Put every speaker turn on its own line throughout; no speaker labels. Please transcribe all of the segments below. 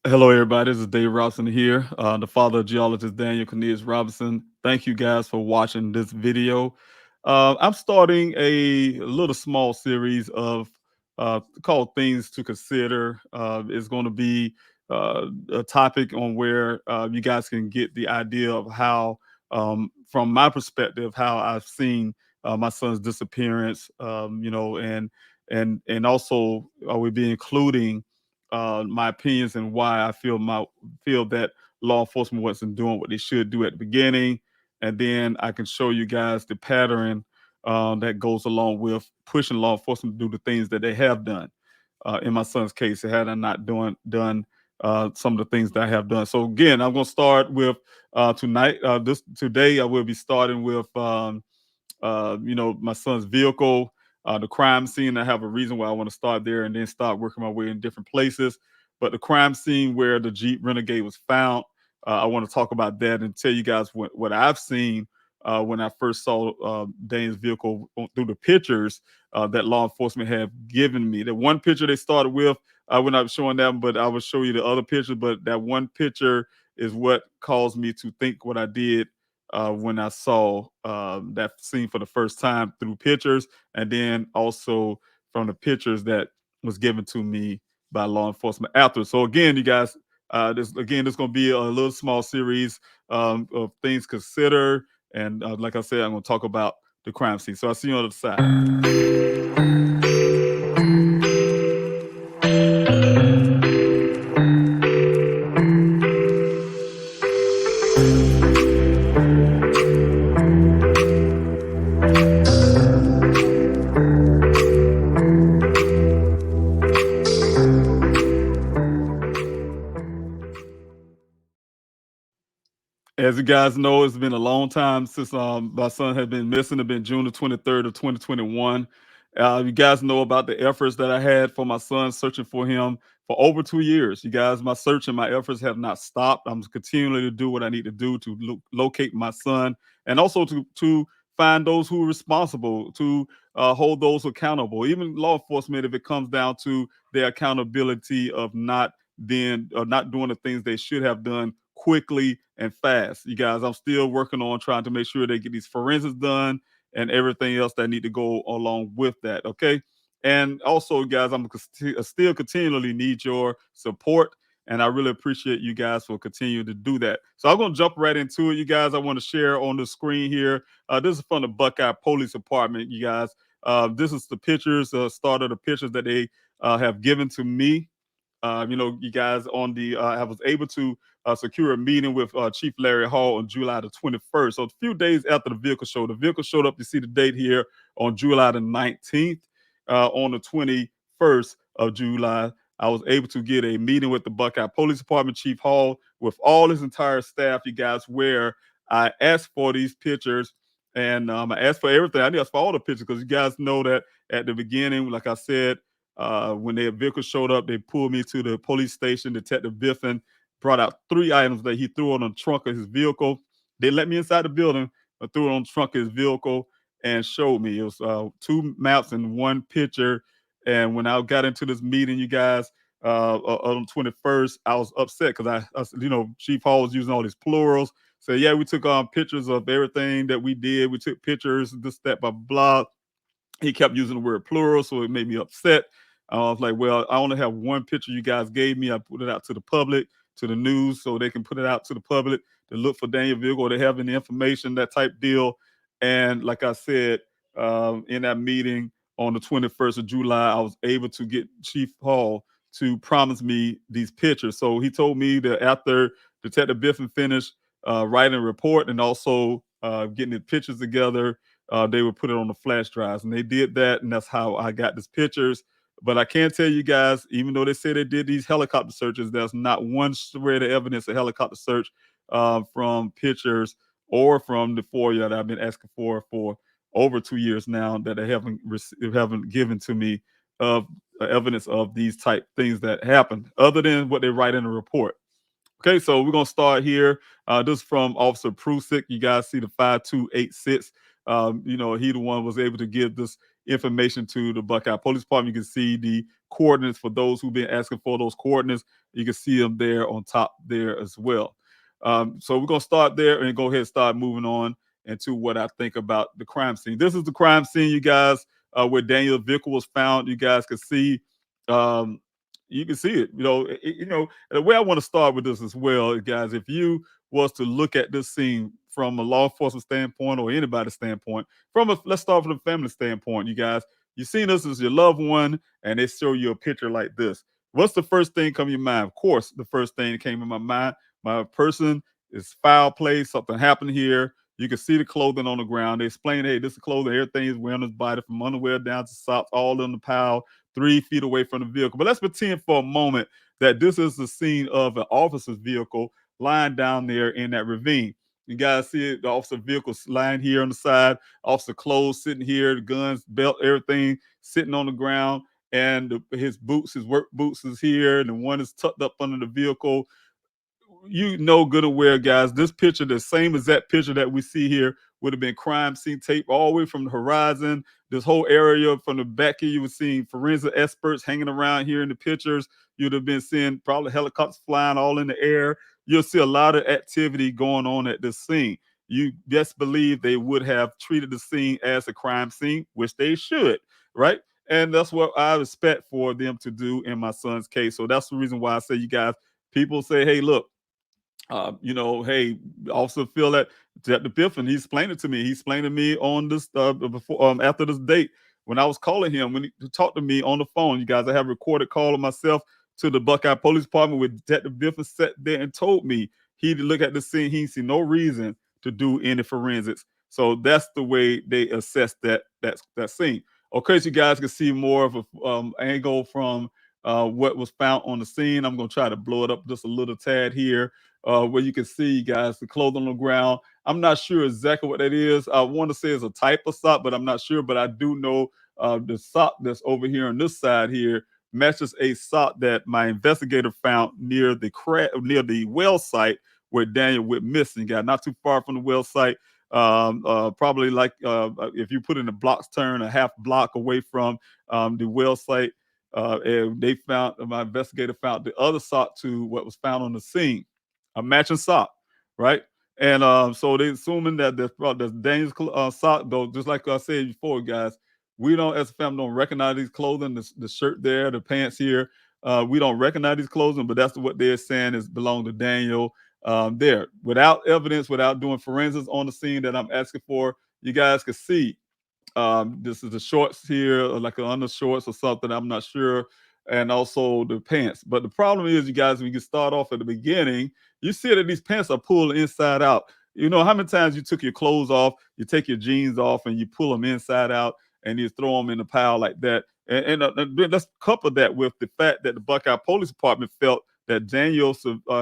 Hello, everybody. This is Dave Robinson here, the father of geologist Daniel Cornelius Robinson. Thank you guys for watching this video. I'm starting a little small series of called Things to Consider. It's going to be a topic on where you guys can get the idea of how, from my perspective, how I've seen my son's disappearance. And also I will be including my opinions and why I feel that law enforcement wasn't doing what they should do at the beginning, and then I can show you guys the pattern that goes along with pushing law enforcement to do the things that they have done. In my son's case, had I not done some of the things that I have done. So again, I'm going to start with tonight. This today, I will be starting with my son's vehicle, the crime scene. I have a reason why I want to start there and then start working my way in different places. But the crime scene where the Jeep Renegade was found, I want to talk about that and tell you guys what I've seen when I first saw Dane's vehicle through the pictures that law enforcement have given me. The one picture they started with, I will not showing that, but I will show you the other pictures. But that one picture is what caused me to think what I did when I saw that scene for the first time through pictures, and then also from the pictures that was given to me by law enforcement after. So again, you guys, this going to be a little small series of things consider, and like I said, I'm going to talk about the crime scene. So I'll see you on the other side. As you guys know, it's been a long time since my son had been missing. It's been June the 23rd of 2021. You guys know about the efforts that I had for my son, searching for him for over 2 years. You guys, my search and my efforts have not stopped. I'm continuing to do what I need to do to locate my son, and also to find those who are responsible, to hold those accountable, even law enforcement, if it comes down to their accountability of not doing the things they should have done quickly and fast. You guys, I'm still working on trying to make sure they get these forensics done and everything else that need to go along with that. Okay. And also, guys, still continually need your support. And I really appreciate you guys for continuing to do that. So I'm going to jump right into it, you guys. I want to share on the screen here. This is from the Buckeye Police Department, you guys. This is the pictures, start of the pictures that they have given to me. You guys, I was able to secure a meeting with Chief Larry Hall on July the 21st. So a few days after the vehicle showed up. You see the date here on July the 19th. On the 21st of July, I was able to get a meeting with the Buckeye Police Department Chief Hall with all his entire staff, you guys, where I asked for these pictures. And I asked for everything. I asked for all the pictures because you guys know that at the beginning, like I said, when their vehicle showed up, they pulled me to the police station. Detective Biffin brought out 3 items that he threw on the trunk of his vehicle. They let me inside the building, but threw it on the trunk of his vehicle and showed me. It was 2 maps and 1 picture. And when I got into this meeting, you guys, on the 21st, I was upset because Chief Hall was using all these plurals. So yeah, we took pictures of everything that we did. We took pictures, this, that, blah, blah. He kept using the word plural, so it made me upset. I was like, well, I only have 1 picture you guys gave me. I put it out to the public, to the news, so they can put it out to the public to look for Daniel Viggo, or they have any information, that type deal. And like I said, in that meeting on the 21st of July, I was able to get Chief Hall to promise me these pictures. So he told me that after Detective Biffin finished writing a report and also getting the pictures together, they would put it on the flash drives, and they did that, and that's how I got these pictures. But I can tell you guys, even though they say they did these helicopter searches, there's not one shred of evidence of helicopter search from pictures or from the FOIA that I've been asking for over 2 years now, that they haven't given to me of evidence of these type things that happened, other than what they write in the report. Okay, so we're gonna start here. This is from Officer Prusik. You guys see the 5286. He the one was able to give this information to the Buckeye Police Department. You can see the coordinates for those who've been asking for those coordinates. You can see them there on top there as well. So we're gonna start there and go ahead and start moving on into what I think about the crime scene. This is the crime scene, you guys, where Daniel's vehicle was found. You guys can see, um, you can see it. The way I want to start with this as well, guys. If you was to look at this scene from a law enforcement standpoint or anybody's standpoint, let's start from the family standpoint, you guys. You seen this as your loved one, and they show you a picture like this. What's the first thing come to your mind? Of course, the first thing that came in my mind, my person is foul play, something happened here. You can see the clothing on the ground. They explain, hey, this is clothing, everything is wearing his body from underwear down to socks, all in the pile, 3 feet away from the vehicle. But let's pretend for a moment that this is the scene of an officer's vehicle lying down there in that ravine. You guys see it, the officer vehicle lying here on the side, officer clothes sitting here, the guns, belt, everything sitting on the ground, and his boots, his work boots is here, and the one is tucked up under the vehicle. You know good and well, guys, this picture, the same as that picture that we see here, would have been crime scene tape all the way from the horizon. This whole area from the back here, you were seeing forensic experts hanging around here in the pictures. You'd have been seeing probably helicopters flying all in the air. You'll see a lot of activity going on at this scene. You best believe they would have treated the scene as a crime scene, which they should, right? And that's what I expect for them to do in my son's case. So that's the reason why I say, you guys, people say, hey, look, hey, also feel that the fifth, and he explained it to me. He explained to me on this before, after this date, when I was calling him, when he talked to me on the phone. You guys, I have a recorded call of myself to the Buckeye Police Department with Detective Biffin sat there and told me he to look at the scene. He see no reason to do any forensics. So that's the way they assess that scene. Okay, so you guys can see more of a angle from what was found on the scene. I'm gonna try to blow it up just a little tad here, where you can see, guys, the clothing on the ground. I'm not sure exactly what that is. I want to say it's a type of sock, but I'm not sure. But I do know the sock that's over here on this side here matches a sock that my investigator found near the well site where Daniel went missing. Got not too far from the well site. Probably like if you put in a block's turn, a half block away from the well site. And they found, my investigator found the other sock to what was found on the scene, a matching sock, right? And so they assuming that the Daniel's sock, though, just like I said before, guys, we don't, as a family, don't recognize these clothing, the shirt there, the pants here. We don't recognize these clothing, but that's what they're saying is belong to Daniel. There, without evidence, without doing forensics on the scene that I'm asking for, you guys can see this is the shorts here, or like an undershorts or something. I'm not sure. And also the pants. But the problem is, you guys, when you start off at the beginning, you see that these pants are pulled inside out. You know how many times you took your clothes off, you take your jeans off, and you pull them inside out, and you throw them in the pile like that. And let's couple that with the fact that the Buckeye Police Department felt that Daniel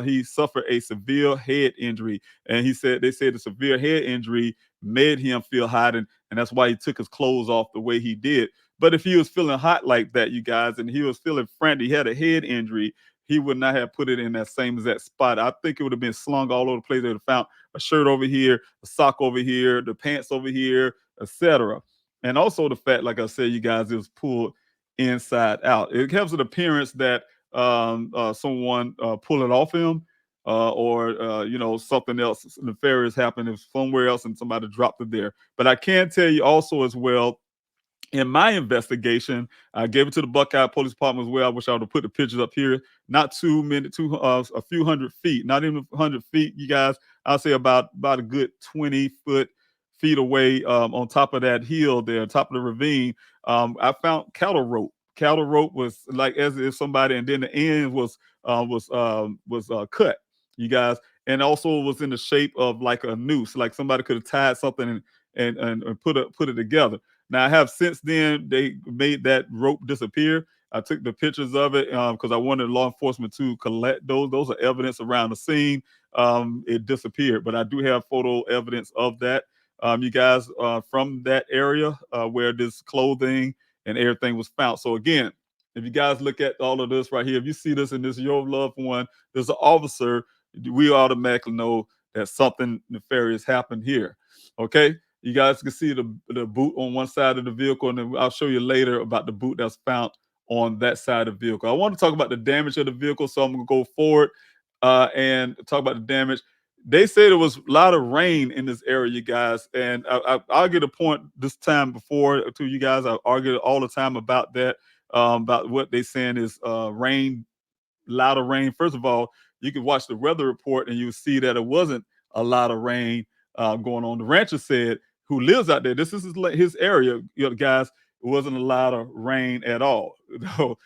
he suffered a severe head injury, and they said the severe head injury made him feel hot, and that's why he took his clothes off the way he did. But if he was feeling hot like that, you guys, and he was feeling frantic, he had a head injury, he would not have put it in that same exact spot. I think it would have been slung all over the place. They would have found a shirt over here, a sock over here, the pants over here, etc. And also the fact, like I said, you guys, it was pulled inside out. It gives an appearance that someone pulled it off him, or something else nefarious happened if somewhere else and somebody dropped it there. But I can tell you also as well, in my investigation, I gave it to the Buckeye Police Department as well. I wish I would have put the pictures up here. Not a few 100 feet, not even 100 feet, you guys. I'll say about a good 20 feet away, on top of that hill there, top of the ravine. I found cattle rope. Cattle rope was like as if somebody, and then the end was cut, you guys, and also was in the shape of like a noose, like somebody could have tied something and put it together. Now I have since then they made that rope disappear. I took the pictures of it because I wanted law enforcement to collect those. Those are evidence around the scene. It disappeared, but I do have photo evidence of that. You guys, from that area where this clothing and everything was found. So again, if you guys look at all of this right here, if you see this and this is your loved one, there's an officer, we automatically know that something nefarious happened here. Okay. You guys can see the boot on one side of the vehicle, and then I'll show you later about the boot that's found on that side of the vehicle. I want to talk about the damage of the vehicle, so I'm going to go forward and talk about the damage. They said it was a lot of rain in this area, you guys, and I'll get a point this time before to you guys. I argue all the time about that, about what they saying is rain, lot of rain. First of all, you can watch the weather report and you see that it wasn't a lot of rain going on. The rancher said, who lives out there, this is his area, guys. It wasn't a lot of rain at all. So,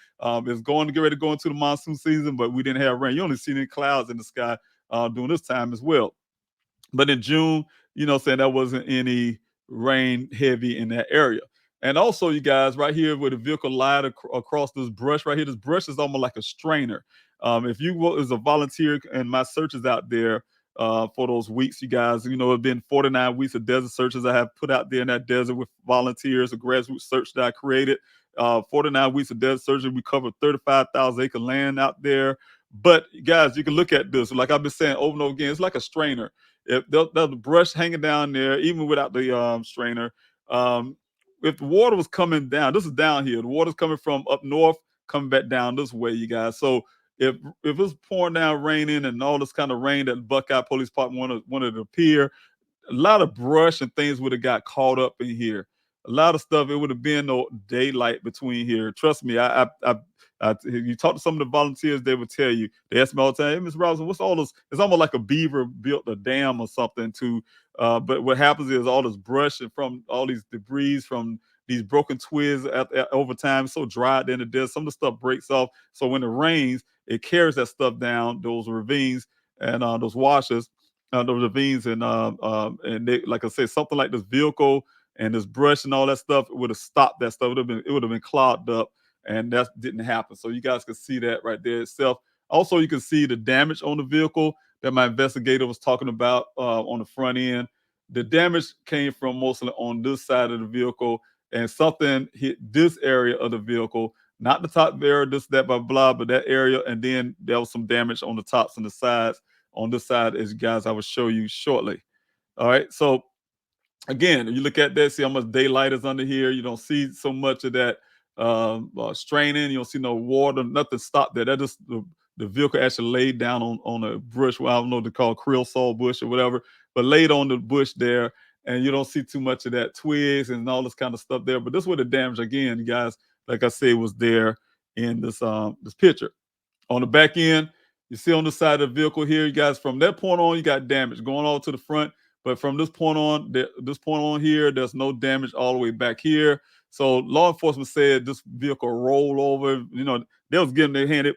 it's going to get ready to go into the monsoon season, but we didn't have rain. You only see any clouds in the sky during this time as well. But in June, saying there wasn't any rain heavy in that area. And also, you guys, right here where the vehicle lied across this brush right here, this brush is almost like a strainer. If you was a volunteer and my searches out there for those weeks, you guys, it's been 49 weeks of desert searches I have put out there in that desert with volunteers, a grassroots search that I created. 49 weeks of desert searching, we covered 35,000 acre land out there. But guys, you can look at this. Like I've been saying over and over again, it's like a strainer. If there's the brush hanging down there, even without the strainer, um, if the water was coming down, this is down here. The water's coming from up north, coming back down this way, you guys. So if it's pouring down, raining, and all this kind of rain that Buckeye Police Department wanted to appear, a lot of brush and things would have got caught up in here. A lot of stuff. It would have been no daylight between here. Trust me. You talk to some of the volunteers, they would tell you. They ask me all the time, "Hey, Miss Robinson, what's all this?" It's almost like a beaver built a dam or something to. But what happens is all this brush and from all these debris from these broken twigs over time, it's so dry in the desert. Some of the stuff breaks off. So when it rains, it carries that stuff down those ravines and those washes those ravines and they, like I said, something like this vehicle and this brush and all that stuff would have stopped that stuff. It would have been clogged up, and that didn't happen. So you guys can see that right there itself. Also, you can see the damage on the vehicle that my investigator was talking about on the front end. The damage came from mostly on this side of the vehicle, and something hit this area of the vehicle, not the top area, this, that, blah, blah, but that area. And then there was some damage on the tops and the sides on this side, as guys I will show you shortly. All right. So again, you look at that, see how much daylight is under here. You don't see so much of that straining. You don't see no water, nothing stopped there. That just the vehicle actually laid down on a bush. Well, I don't know what they call creosote bush or whatever, but laid on the bush there, and you don't see too much of that twigs and all this kind of stuff there. But this was the damage again, you guys. Like I said, was there in this picture. On the back end, you see on the side of the vehicle here, you guys, from that point on, you got damage going all to the front. But from this point on here, there's no damage all the way back here. So law enforcement said this vehicle rolled over. They was getting their hand.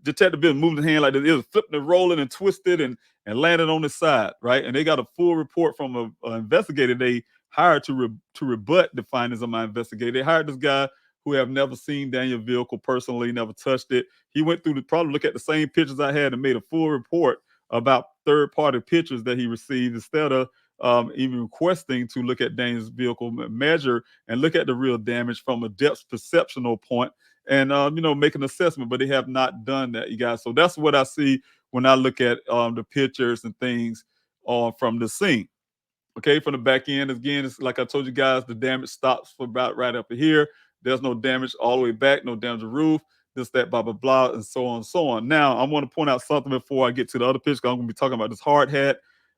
Detective been moving the hand like this. It was flipping and rolling and twisted and landed on the side, right? And they got a full report from an investigator they hired to rebut the findings of my investigator. They hired this guy who have never seen Daniel's vehicle personally, never touched it. He went through probably look at the same pictures I had and made a full report about third-party pictures that he received instead of even requesting to look at Daniel's vehicle, measure and look at the real damage from a depth perceptional point and make an assessment. But they have not done that, you guys. So that's what I see when I look at the pictures and things from the scene. Okay, from the back end, again, it's like I told you guys, the damage stops for about right up here. There's no damage all the way back, no damage to the roof, this, that, blah, blah, blah, and so on and so on. Now, I want to point out something before I get to the other picture. I'm going to be talking about this hard hat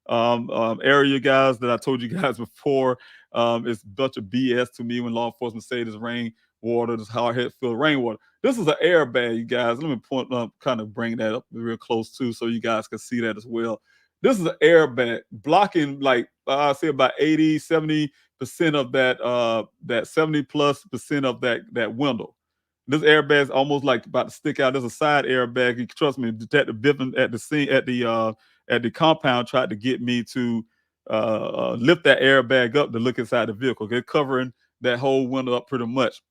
area, guys, that I told you guys before. It's a bunch of BS to me when law enforcement say this rain water, this hard hat filled rainwater. This is an airbag, you guys. Let me kind of bring that up real close too, so you guys can see that as well. This is an airbag blocking like I say about 80, 70% of that 70 plus percent of that window. This airbag is almost like about to stick out. There's a side airbag. You can trust me, Detective Biffen at the scene at the compound tried to get me to lift that airbag up to look inside the vehicle. They're covering that whole window up pretty much.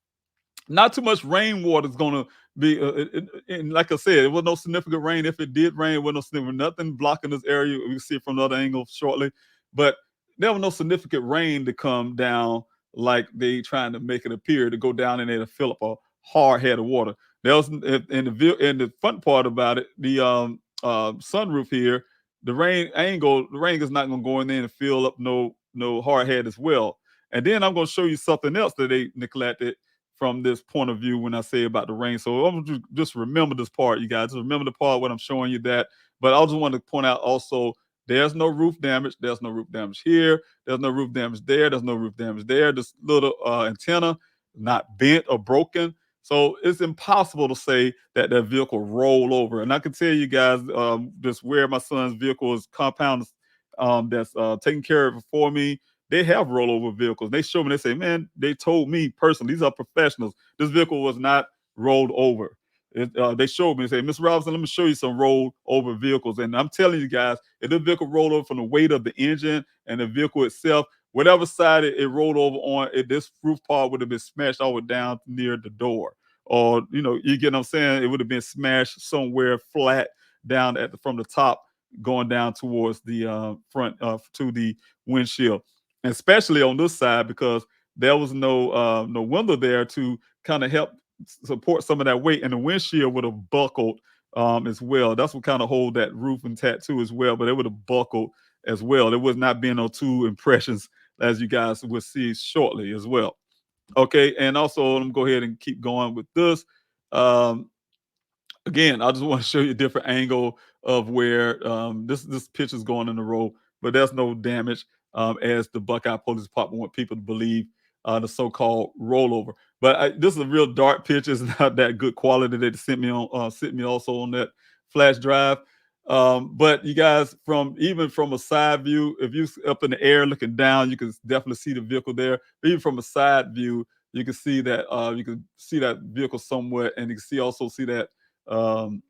Not too much rainwater is going to be, and like I said, it was no significant rain. If it did rain, it was no significant, nothing blocking this area. We can see it from the other angle shortly, but there was no significant rain to come down like they trying to make it appear to go down in there to fill up a hard head of water. There was in the front part about it, the sunroof here, the rain is not going to go in there and fill up no hard head as well. And then I'm going to show you something else that they neglected from this point of view when I say about the rain. So I'm just remember this part, you guys. Just remember the part when I'm showing you that. But I just want to point out also there's no roof damage. There's no roof damage here. There's no roof damage there. There's no roof damage there. This little antenna not bent or broken. So it's impossible to say that that vehicle rolled over. And I can tell you guys, just where my son's vehicle is compound that's taking care of it for me. They have rollover vehicles. They show me. They say, man, they told me personally. These are professionals. This vehicle was not rolled over. They showed me. They say, Mr. Robinson, let me show you some rolled over vehicles. And I'm telling you guys, if the vehicle rolled over from the weight of the engine and the vehicle itself, whatever side it rolled over on, this roof part would have been smashed all the way down near the door. Or, you get what I'm saying? It would have been smashed somewhere flat down from the top going down towards the front to the windshield, and especially on this side because there was no window there to kind of help support some of that weight, and the windshield would have buckled as well. That's what kind of hold that roof intact too as well, but it would have buckled as well. There would not be no two impressions as you guys will see shortly as well. Okay, and also let me go ahead and keep going with this. Um, Again, I just want to show you a different angle of where this pitch is going in the road, but there's no damage as the Buckeye Police Department want people to believe the so-called rollover. But this is a real dark pitch. It's not that good quality that sent me also on that flash drive. But you guys, even from a side view, if you up in the air looking down, you can definitely see the vehicle there. But even from a side view, you can see that vehicle somewhat, and you can also see that um,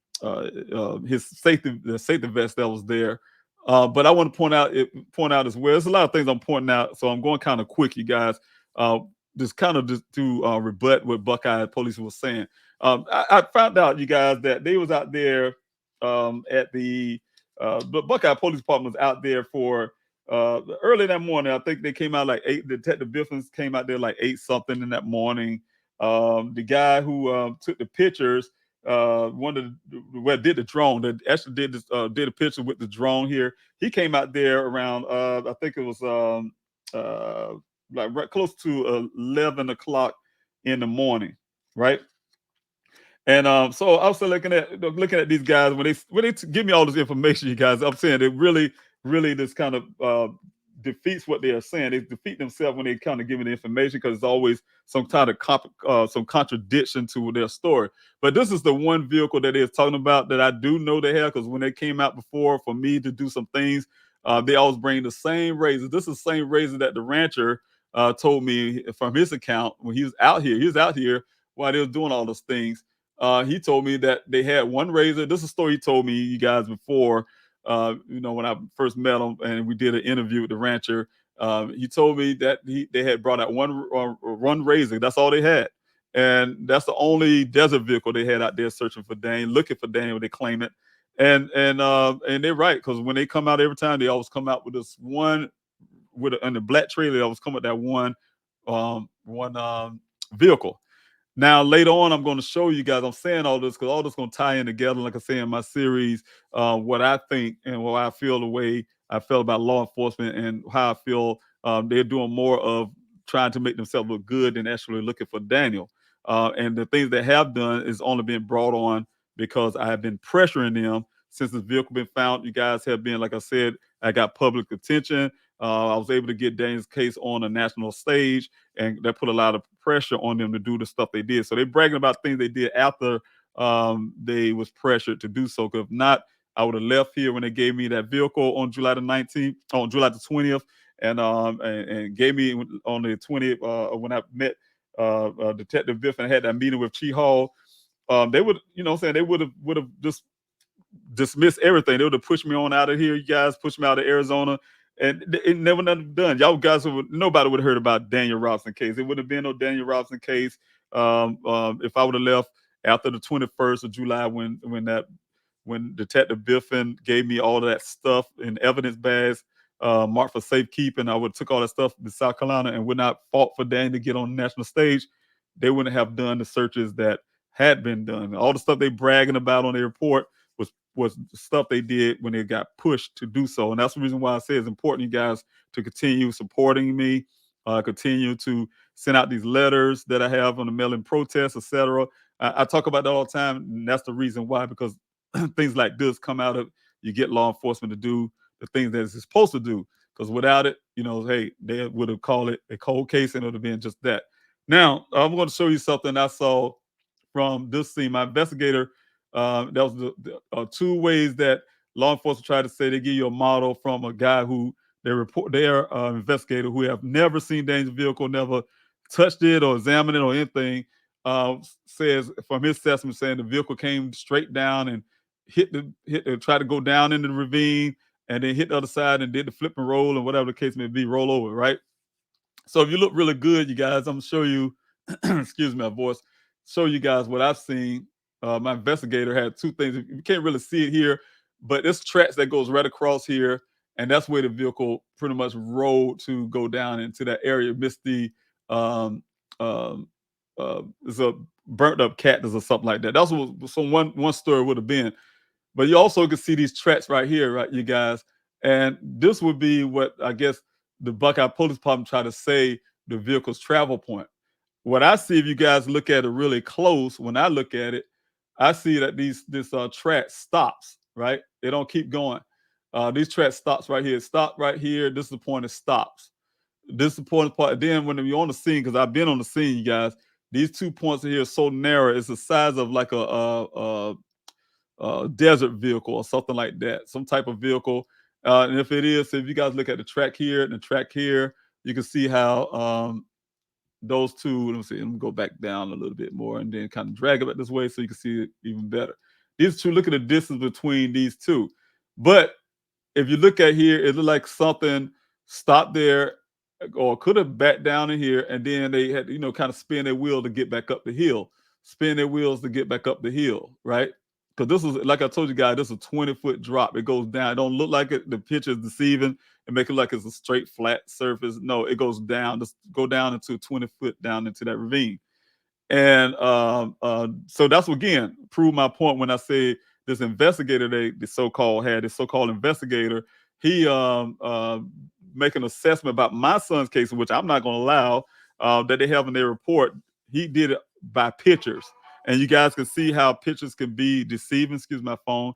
his the safety vest that was there. But I want to point out as well. There's a lot of things I'm pointing out, so I'm going kind of quick, you guys. Uh, just to rebut what Buckeye Police was saying. I found out, you guys, that they was out there at the Buckeye Police Department was out there for early that morning. I think they came out like 8. Detective Biffins came out there like 8 something in that morning. The guy who took the pictures, one of did the drone that actually did a picture with the drone here. He came out there around I think it was uh like right close to 11 o'clock in the morning, right? And so I was looking at these guys when they give me all this information, you guys. I'm saying it really this kind of defeats what they are saying. They defeat themselves when they kind of give me the information because it's always some kind of some contradiction to their story. But this is the one vehicle that they're talking about that I do know they have, because when they came out before for me to do some things, they always bring the same razor. This is the same razor that the rancher told me from his account when he was out here. He was out here while they was doing all those things. He told me that they had one razor. This is a story he told me, you guys, before, when I first met him and we did an interview with the rancher. He told me that they had brought out one razor. That's all they had. And that's the only desert vehicle they had out there searching for Dane, looking for Dane when they claim it. And they're right, because when they come out every time, they always come out with this one in the black trailer. They always come with that one vehicle. Now, later on, I'm going to show you guys. I'm saying all this because all this going to tie in together, like I say in my series, what I think and what I feel, the way I feel about law enforcement, and how I feel they're doing more of trying to make themselves look good than actually looking for Daniel. And the things they have done is only been brought on because I have been pressuring them since the vehicle been found. You guys have been, like I said, I got public attention. I was able to get Daniel's case on a national stage, and that put a lot of pressure on them to do the stuff they did. So they're bragging about things they did after they was pressured to do so. Because if not, I would have left here when they gave me that vehicle on July the 19th, on July the 20th, and gave me on the 20th when I met Detective Biff and had that meeting with Chief Hall. They would, they would have just dismissed everything. They would have pushed me on out of here. You guys pushed me out of Arizona, and it never nothing done. Y'all guys nobody would have heard about Daniel Robinson case. It would have been no Daniel Robinson case if I would have left after the 21st of July when Detective Biffin gave me all of that stuff in evidence bags marked for safekeeping. I would have took all that stuff to South Carolina and would not fought for Dan to get on the national stage. They wouldn't have done the searches that had been done. All the stuff they bragging about on their report was stuff they did when they got pushed to do so. And that's the reason why I say it's important, you guys, to continue supporting me, continue to sent out these letters that I have on the mail-in protest, etc. I talk about that all the time, and that's the reason why, because things like this come out of, you get law enforcement to do the things that it's supposed to do. Because without it, hey, they would have called it a cold case and it would have been just that. Now, I'm going to show you something I saw from this scene. My investigator, that was the two ways that law enforcement try to say they give you a model from a guy who they report, their investigator who have never seen dangerous vehicle, never touched it or examined it or anything, says from his assessment saying the vehicle came straight down and try to go down into the ravine and then hit the other side and did the flip and roll and whatever the case may be, roll over, right? So if you look really good, you guys, I'm gonna show you, excuse my voice, show you guys what I've seen. My investigator had two things. You can't really see it here, but this tracks that goes right across here, and that's where the vehicle pretty much rolled to go down into that area. Missed the um it's a burnt up cactus or something like that. That's what so one story would have been. But you also can see these tracks right here, right, you guys? And this would be what I guess the Buckeye Police Department try to say the vehicle's travel point. What I see, if you guys look at it really close, when I look at it, I see that this track stops, right? They don't keep going. These tracks stops right here. Stop right here. This is the point it stops. This is the important part. Then when you're on the scene, because I've been on the scene, you guys, these 2 points here are so narrow. It's the size of like a desert vehicle or something like that, some type of vehicle. And if it is, if you guys look at the track here and the track here, you can see how those two, let me see, let me go back down a little bit more and then kind of drag it back this way so you can see it even better. These two, look at the distance between these two. But if you look at here, it looked like something stopped there or could have backed down in here, and then they had, kind of spin their wheel to get back up the hill, spin their wheels to get back up the hill, right? Because this is, like I told you guys, this is a 20-foot drop. It goes down. It don't look like it. The picture is deceiving and make it like it's a straight flat surface. No, it goes down. Just go down into 20 foot down into that ravine. And so that's what, again, proved my point when I say this investigator, the so-called had this so-called investigator, he make an assessment about my son's case, which I'm not going to allow, that they have in their report. He did it by pictures, and you guys can see how pictures can be deceiving. Excuse my phone.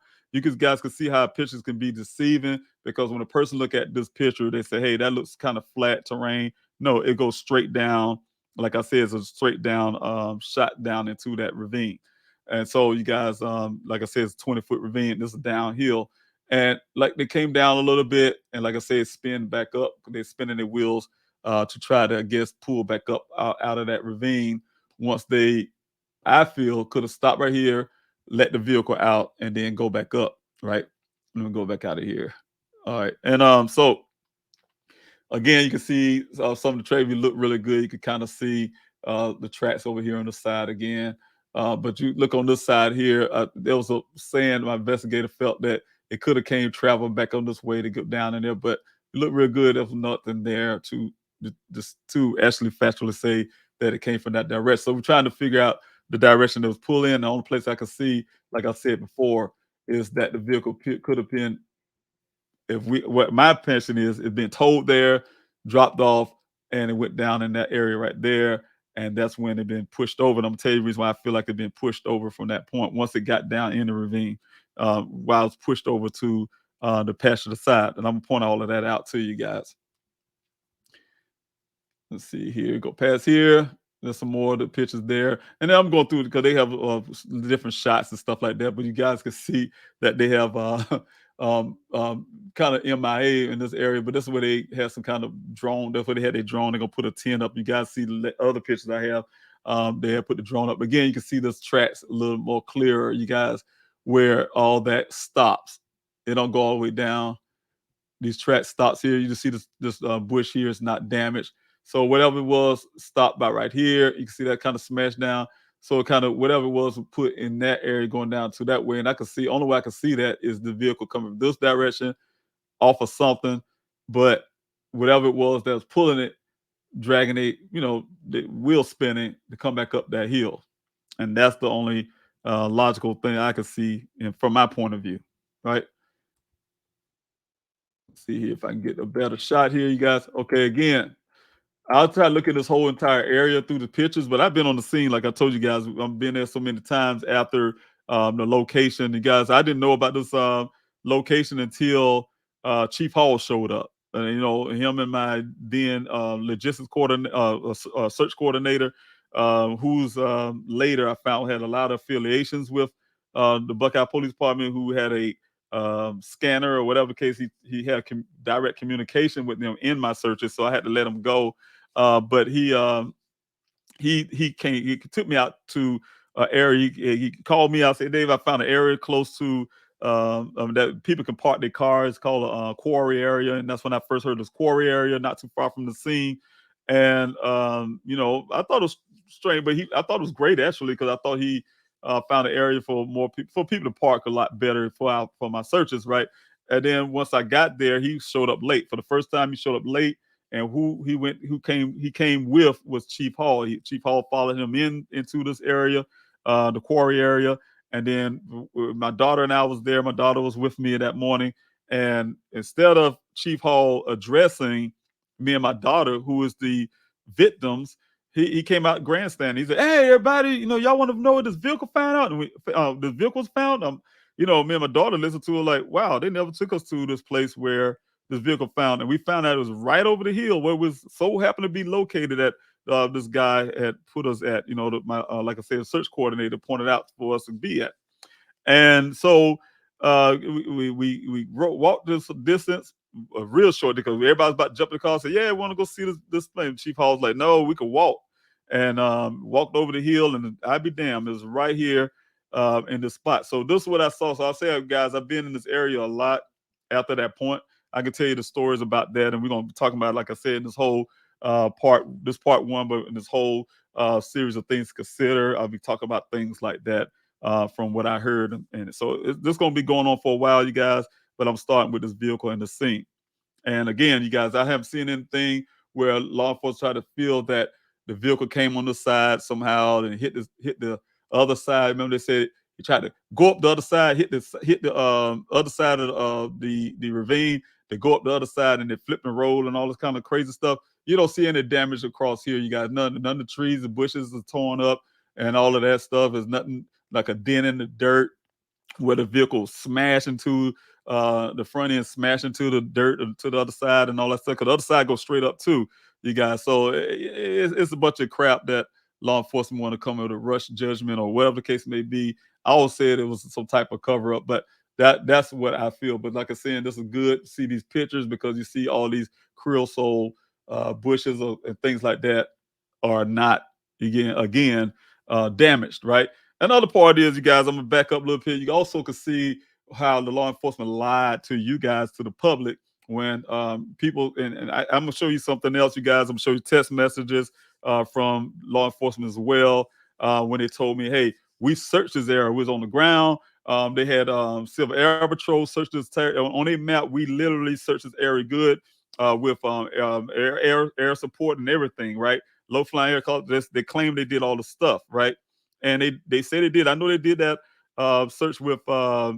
Guys can see how pictures can be deceiving, because when a person look at this picture, they say, "Hey, that looks kind of flat terrain." No, it goes straight down, like I said, it's a straight down shot down into that ravine. And so you guys, like I said, it's a 20-foot ravine. This is downhill. And like they came down a little bit, and like I said, spin back up. They're spinning their wheels to try to, I guess, pull back up out of that ravine. Once they, I feel, could have stopped right here, let the vehicle out, and then go back up. Right. Let me go back out of here. All right. And so again, you can see some of the trade view look really good. You can kind of see the tracks over here on the side again. But you look on this side here, there was a saying my investigator felt that it could have came traveling back on this way to go down in there, but it looked real good. There was nothing there just to actually factually say that it came from that direction. So we're trying to figure out the direction that was pulling. The only place I could see, like I said before, is that the vehicle could have been, if we, what my pension is, it's been towed there, dropped off, and it went down in that area right there. And that's when it been pushed over. And I'm gonna tell you the reason why I feel like it been pushed over from that point. Once it got down in the ravine, while it's pushed over to the pasture to the side. And I'm gonna point all of that out to you guys. Let's see here. Go past here. There's some more of the pictures there, and then I'm going through because they have different shots and stuff like that. But you guys can see that they have kind of MIA in this area. But this is where they have some kind of drone. That's where they had their drone. They're gonna put a tent up. You guys see the other pictures I have. They have put the drone up. Again, you can see this tracks a little more clearer, you guys, where all that stops. They don't go all the way down. These tracks stops here. You just see this bush here is not damaged. So whatever it was stopped by right here. You can see that kind of smashed down. So it kind of, whatever it was put in that area going down to that way. And I can see, only way I can see that is the vehicle coming this direction off of something. But whatever it was that was pulling it, dragging it, the wheel spinning to come back up that hill. And that's the only logical thing I can see from my point of view. Right. Let's see here if I can get a better shot here, you guys. Okay, again, I'll try to look at this whole entire area through the pictures, but I've been on the scene, like I told you guys, I've been there so many times after the location. You guys, I didn't know about this location until Chief Hall showed up. And, you know, him and my then logistics coordinator, search coordinator, who's later I found had a lot of affiliations with the Buckeye Police Department, who had a scanner or whatever case he had direct communication with them in my searches, so I had to let him go. But he came. He took me out to an area. He called me out. Said, "Dave, I found an area close to that people can park their cars. Called a quarry area." And that's when I first heard this quarry area, not too far from the scene. And you know, I thought it was strange, but I thought it was great actually because I thought he found an area for more people for people to park a lot better for my searches, right? And then once I got there, he showed up late. For the first time, he showed up late, and he came with was Chief Hall. Chief Hall followed him into this area, the quarry area, and then my daughter and I was there. My daughter was with me that morning, and instead of Chief Hall addressing me and my daughter, who is the victims, he came out grandstand. He said, "Hey, everybody, you know, y'all want to know what this vehicle found out? And the vehicle was found." You know, me and my daughter listened to it like, "Wow, they never took us to this place where this vehicle found," and we found out it was right over the hill where it was so happened to be located at. This guy had put us at, you know, my like I said, search coordinator pointed out for us to be at. And so we walked this distance, a real short, because everybody's about to jump in the car and say, "Yeah, I want to go see this thing." Chief Hall's like, "No, we could walk." And walked over the hill, and I'd be damned, it was right here in this spot. So this is what I saw. So I'll say, guys, I've been in this area a lot after that point. I can tell you the stories about that, and we're gonna be talking about, like I said, in this whole part one, but in this whole series of things to consider, I'll be talking about things like that from what I heard. And so this is going to be going on for a while, you guys. But I'm starting with this vehicle and the scene. And again, you guys, I haven't seen anything where law enforcement try to feel that the vehicle came on the side somehow and hit the other side. Remember, they said he tried to go up the other side, hit the other side of the ravine, to go up the other side, and they flip and roll and all this kind of crazy stuff. You don't see any damage across here. You got none of the trees and bushes are torn up, and all of that stuff is nothing like a dent in the dirt where the vehicle smash into the front end, smash into the dirt to the other side, and all that stuff. Because the other side goes straight up too, you guys. So it's a bunch of crap that law enforcement want to come with a rush judgment or whatever the case may be. I always said it was some type of cover up, but that's what I feel. But like I said, this is good to see these pictures because you see all these creosote bushes and things like that are not again damaged, right? Another part is, you guys, I'm gonna back up a little bit. You also can see how the law enforcement lied to you guys, to the public, when people and I'm gonna show you something else, you guys. I'm gonna show you text messages from law enforcement as well, when they told me, "Hey, we searched this area. We was on the ground. They had Civil Air Patrol search this on a map. We literally searched this area good with air support and everything, right? Low flying aircraft. They claim they did all the stuff, right? And they say they did. I know they did that search with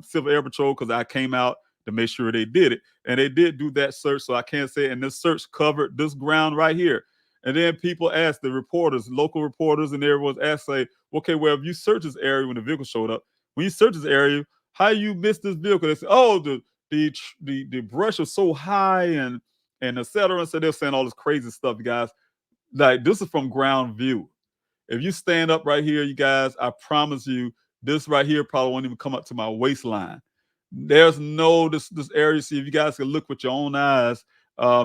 Civil Air Patrol because I came out to make sure they did it, and they did do that search. So I can't say. And this search covered this ground right here. And then people asked the reporters, local reporters, and everyone's asked, say, "Okay, well, if you search this area when the vehicle showed up, when you search this area, how you missed this vehicle?" They said, "Oh, the brush was so high and et cetera." And so they're saying all this crazy stuff, you guys. Like, this is from ground view. If you stand up right here, you guys, I promise you, this right here probably won't even come up to my waistline. There's no this area. See, if you guys can look with your own eyes,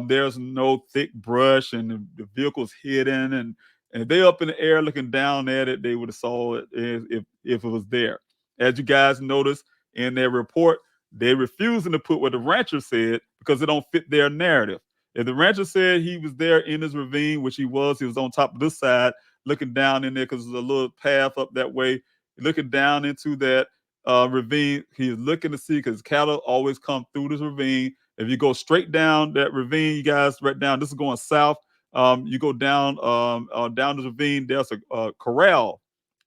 there's no thick brush, and the vehicle's hidden. And if they up in the air looking down at it, they would have saw it if it was there. As you guys notice in their report, they refusing to put what the rancher said because it don't fit their narrative. If the rancher said he was there in his ravine, which he was on top of this side, looking down in there because there's a little path up that way, looking down into that ravine. He's looking to see because cattle always come through this ravine. If you go straight down that ravine, you guys, right down, this is going south. You go down the ravine. There's a corral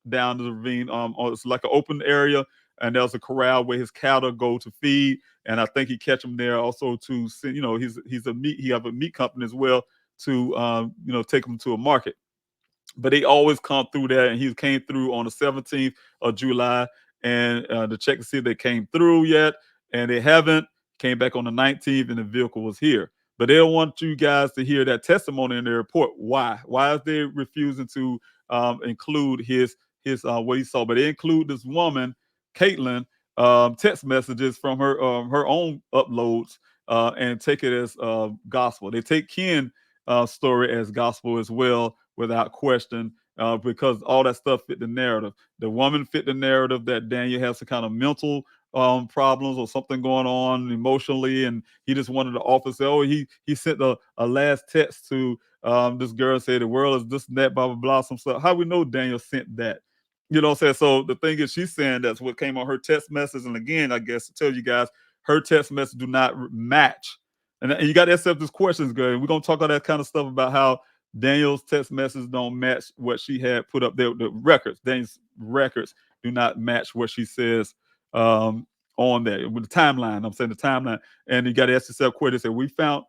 down the ravine. It's like an open area, and there's a corral where his cattle go to feed. And I think he catch them there also to, you know, he's a meat. He have a meat company as well. to take them to a market. But they always come through there, and he came through on the 17th of July, and to check to see if they came through yet, and they haven't. Came back on the 19th, and the vehicle was here. But they don't want you guys to hear that testimony in their report. Why? Why is they refusing to include his what he saw? But they include this woman, Caitlin, text messages from her own uploads, and take it as gospel. They take Ken story as gospel as well, without question, because all that stuff fit the narrative. The woman fit the narrative that Daniel has some kind of mental problems or something going on emotionally, and he just wanted to offer say, oh, he sent a last text to this girl and said the world is this and that, blah blah blah, some stuff. How we know Daniel sent that? You know what I'm saying? So the thing is, she's saying that's what came on her text message. And again, I guess to tell you guys, her text message do not match. And you got to accept this questions, good. We're gonna talk all that kind of stuff about how Daniel's text messages don't match what she had put up there. The records, Daniel's records do not match what she says on there with the timeline. I'm saying the timeline, and you got to ask yourself, question. Say we found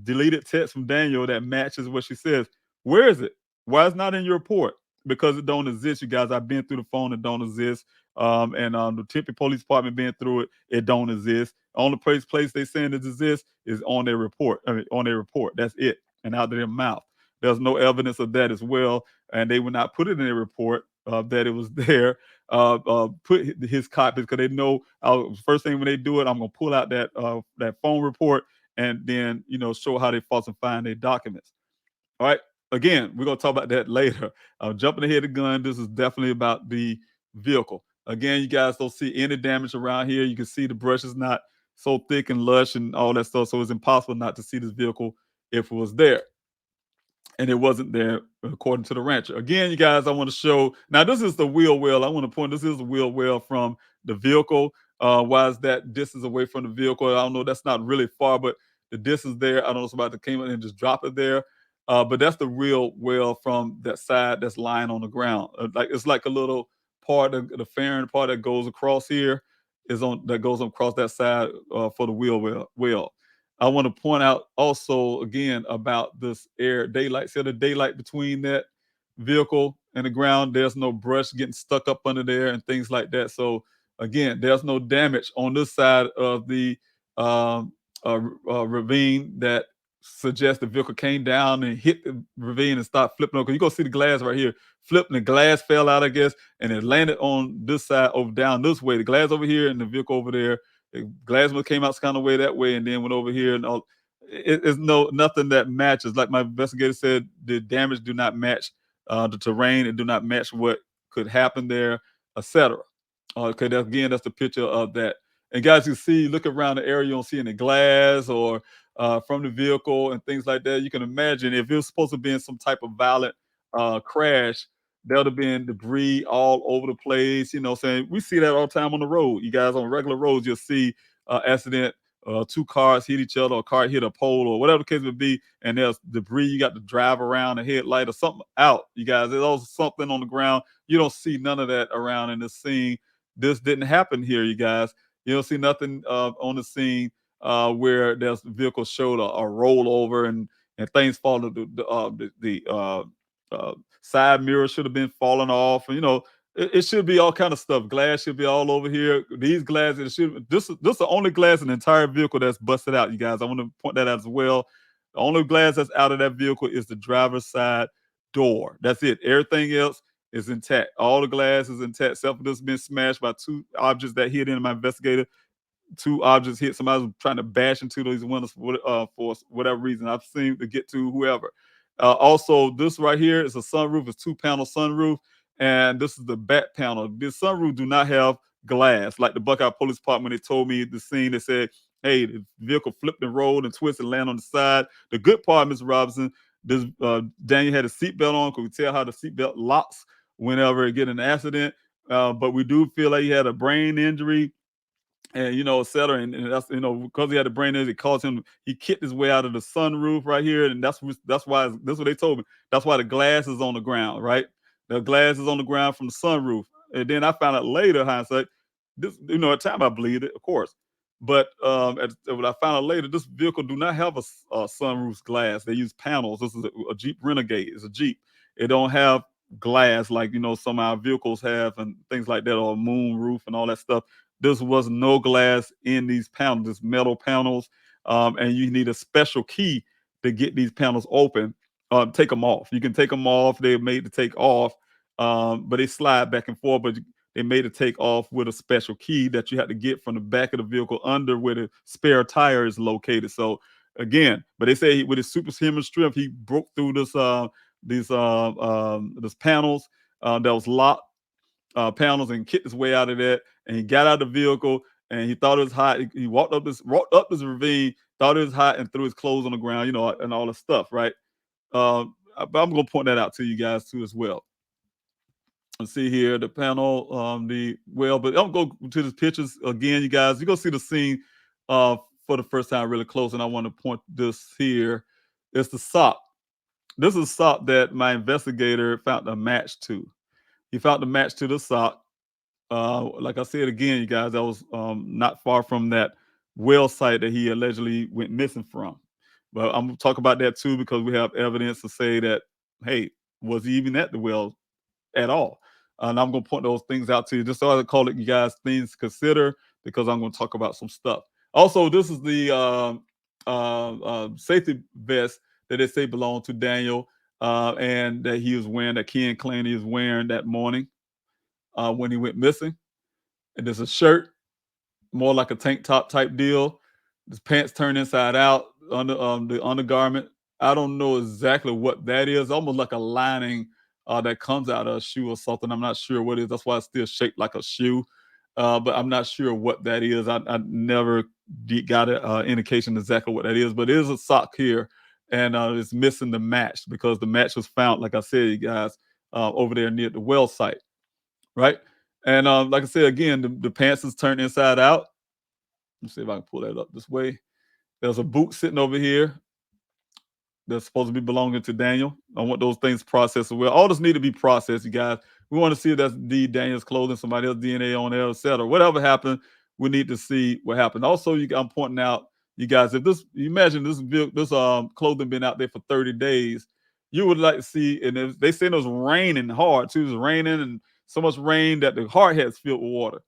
deleted text from Daniel that matches what she says. Where is it? Why it's not in your report? Because it don't exist, you guys. I've been through the phone; it don't exist. And the Tempe Police Department been through it; it don't exist. Only place they saying it exists is on their report. I mean, on their report. That's it, and out of their mouth. There's no evidence of that as well, and they would not put it in their report that it was there. Put his copies because they know. First thing when they do it, I'm gonna pull out that phone report and then show how they falsifying their documents. All right. Again, we're gonna talk about that later. Jumping ahead of the gun. This is definitely about the vehicle. Again, you guys don't see any damage around here. You can see the brush is not so thick and lush and all that stuff, so it's impossible not to see this vehicle if it was there, and it wasn't there according to the rancher. Again, you guys, I want to show now. This is the wheel well. I want to point. This is the wheel well from the vehicle. Why is that distance away from the vehicle? I don't know. That's not really far, but the distance there. I don't know if somebody came in and just drop it there. But that's the real well from that side that's lying on the ground. Like it's like a little part of the fairing part that goes across here is on that goes across that side for the wheel well. I want to point out also again about this air daylight. See the daylight between that vehicle and the ground. There's no brush getting stuck up under there and things like that. So again, there's no damage on this side of the um, ravine that suggests the vehicle came down and hit the ravine and started flipping over. Because you go see the glass right here, flipping. The glass fell out, I guess, and it landed on this side over down this way. The glass over here and the vehicle over there. The glass came out kind of way that way and then went over here and all. It's nothing that matches. Like my investigator said, the damage do not match the terrain. It do not match what could happen there, etc. Okay, that's the picture of that. And guys, you see, look around the area, you don't see any glass or from the vehicle and things like that. You can imagine if it was supposed to be in some type of violent crash, there would have been debris all over the place. Saying we see that all the time on the road. You guys on regular roads, you'll see accident. Two cars hit each other, or a car hit a pole, or whatever the case would be, and there's debris. You got to drive around a headlight or something out. You guys, there's also something on the ground. You don't see none of that around in the scene. This didn't happen here, you guys. You don't see nothing on the scene where there's vehicle showed a rollover and things falling. The side mirror should have been falling off. And, it should be all kind of stuff. Glass should be all over here. These glasses should. This is the only glass in the entire vehicle that's busted out. You guys, I want to point that out as well. The only glass that's out of that vehicle is the driver's side door. That's it. Everything else is intact. All the glass is intact, except for this been smashed by two objects that hit in my investigator. Two objects hit. Somebody was trying to bash into those windows for whatever reason. I've seen to get to whoever. Also, this right here is a sunroof. It's two-panel sunroof, and this is the back panel. This sunroof do not have glass. Like the Buckeye Police Department, they told me the scene. They said, "Hey, the vehicle flipped and rolled and twisted and landed on the side." The good part, Mr. Robinson, this Daniel had a seatbelt on. Could we tell how the seatbelt locks whenever it get in an accident? But we do feel like he had a brain injury and et cetera. And that's because he had a brain injury, it caused him. He kicked his way out of the sunroof right here, and that's why that's what they told me. That's why the glass is on the ground, right? The glass is on the ground from the sunroof. And then I found out later, hindsight, this at the time I believed it, of course. But what I found out later, this vehicle do not have a sunroof glass. They use panels. This is a Jeep Renegade. It's a Jeep. It don't have glass like some of our vehicles have and things like that, or a moon roof and all that stuff. This was no glass in these panels. This metal panels, and you need a special key to get these panels open. Take them off. You can take them off. They're made to take off, but they slide back and forth. But they made it take off with a special key that you had to get from the back of the vehicle under where the spare tire is located. So again, but they say with his superhuman strength, he broke through this panels that was locked panels and kicked his way out of that. And he got out of the vehicle and he thought it was hot. He walked up this ravine, thought it was hot, and threw his clothes on the ground, and all the stuff, right? But I'm gonna point that out to you guys too as well. Let's see here the panel, but I'm gonna go to the pictures again, you guys. You're gonna see the scene uh for the first time really close, and I want to point this here. It's the sock. This is a sock that my investigator found a match to. He found the match to the sock. Like I said again, you guys, that was not far from that well site that he allegedly went missing from. But I'm gonna talk about that too because we have evidence to say that, hey, was he even at the well at all? And I'm going to point those things out to you, just so I call it, you guys, things to consider, because I'm going to talk about some stuff. Also, this is the safety vest that they say belonged to Daniel, and that he was wearing, that Ken claimed he was wearing that morning when he went missing. And there's a shirt, more like a tank top type deal. His pants turned inside out under the undergarment. I don't know exactly what that is. Almost like a lining that comes out of a shoe or something. I'm not sure what it is. That's why it's still shaped like a shoe. But I'm not sure what that is. I never got an indication exactly what that is. But it is a sock here, and it's missing the match because the match was found, like I said, you guys, over there near the well site, right? And like I said again, the pants is turned inside out. Let me see if I can pull that up this way. There's a boot sitting over here that's supposed to be belonging to Daniel. I want those things processed as well. All this need to be processed, you guys. We want to see if that's Daniel's clothing, somebody else's DNA on there, etc. Whatever happened, we need to see what happened. Also, I'm pointing out, you guys, if you imagine this clothing been out there for 30 days, you would like to see, and they said it was raining hard too. It was raining and so much rain that the hard hat's filled with water.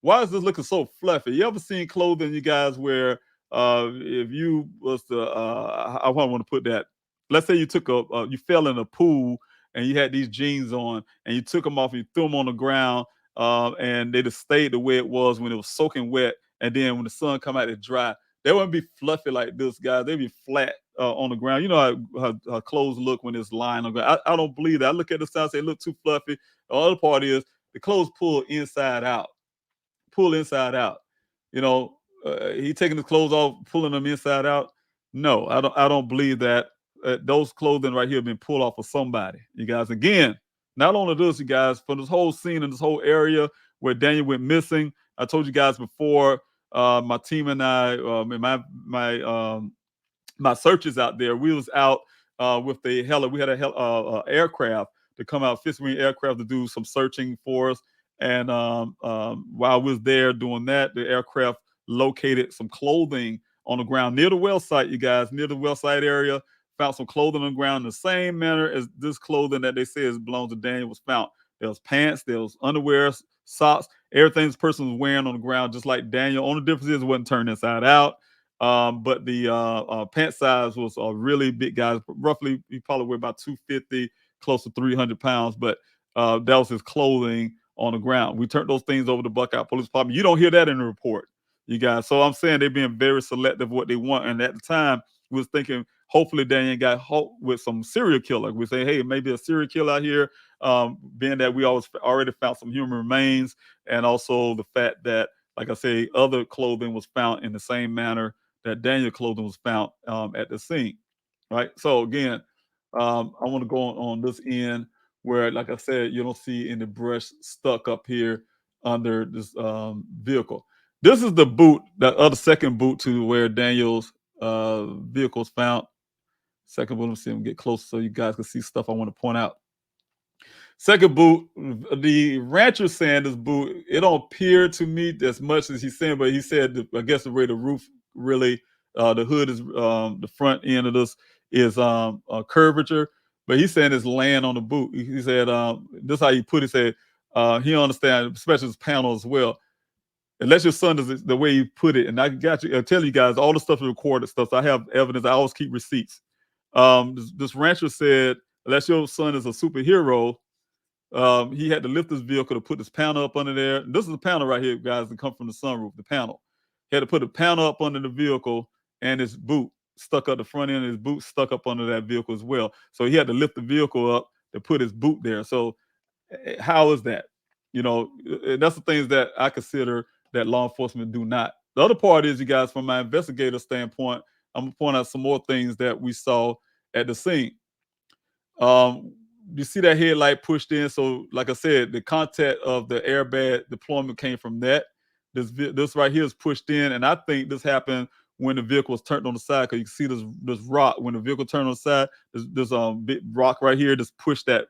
Why is this looking so fluffy? You ever seen clothing, you guys, where if you was to I want to put that. Let's say you took you fell in a pool and you had these jeans on and you took them off and you threw them on the ground, and they just stayed the way it was when it was soaking wet, and then when the sun come out, it dry. They wouldn't be fluffy like this, guys. They'd be flat on the ground. You know how clothes look when it's lying on the ground. I don't believe that. I look at the side and say, look too fluffy. The other part is the clothes pull inside out, pull inside out. You know, he taking his clothes off, pulling them inside out. No, I don't. I don't believe that. Those clothing right here have been pulled off of somebody. You guys, again, not only this, you guys, for this whole scene and this whole area where Daniel went missing. I told you guys before. My team and I, and my searches out there. We was out with the we had a aircraft to come out, fixed wing aircraft to do some searching for us. And while we was there doing that, the aircraft located some clothing on the ground near the well site, you guys, near the well site area. Found some clothing on the ground in the same manner as this clothing that they say belongs to Daniel was found. There was pants, there was underwear, socks, everything this person was wearing on the ground, just like Daniel. Only difference is it wasn't turned inside out. But the pant size was a really big, guys. Roughly, he probably weighed about 250, close to 300 pounds. But that was his clothing on the ground. We turned those things over to Buckeye Police Department. You don't hear that in the report, you guys. So I'm saying they're being very selective what they want. And at the time, we was thinking hopefully Daniel got hooked with some serial killer. We say, hey, maybe a serial killer out here, being that we already found some human remains, and also the fact that, like I say, other clothing was found in the same manner that Daniel clothing was found at the scene, right? So again, I want to go on this end where, like I said, you don't see any brush stuck up here under this vehicle. This is the boot, the other second boot to where Daniel's vehicle is found. Second boot, let me see him get close so you guys can see stuff I want to point out. Second boot, the rancher saying this boot, it don't appear to me as much as he's saying, but he said, I guess the way the roof really, the hood is, the front end of this is a curvature, but he's saying it's laying on the boot. He said, this is how he put it, he said, he understands, especially his panel as well. Unless your son does it the way you put it, and I got you, I tell you guys, all the stuff is recorded stuff. So I have evidence. I always keep receipts. This rancher said, unless your son is a superhero, he had to lift his vehicle to put this panel up under there. This is the panel right here, guys, that come from the sunroof. The panel. He had to put a panel up under the vehicle, and his boot stuck up the front end. Of his boot stuck up under that vehicle as well. So he had to lift the vehicle up to put his boot there. So how is that? You know, that's the things that I consider that law enforcement do not. The other part is, you guys, from my investigator standpoint, I'm gonna point out some more things that we saw at the scene. Um, you see that headlight pushed in. So, like I said, the contact of the airbag deployment came from that. This right here is pushed in, and I think this happened when the vehicle was turned on the side. Because you can see this rock when the vehicle turned on the side. There's big rock right here. Just pushed that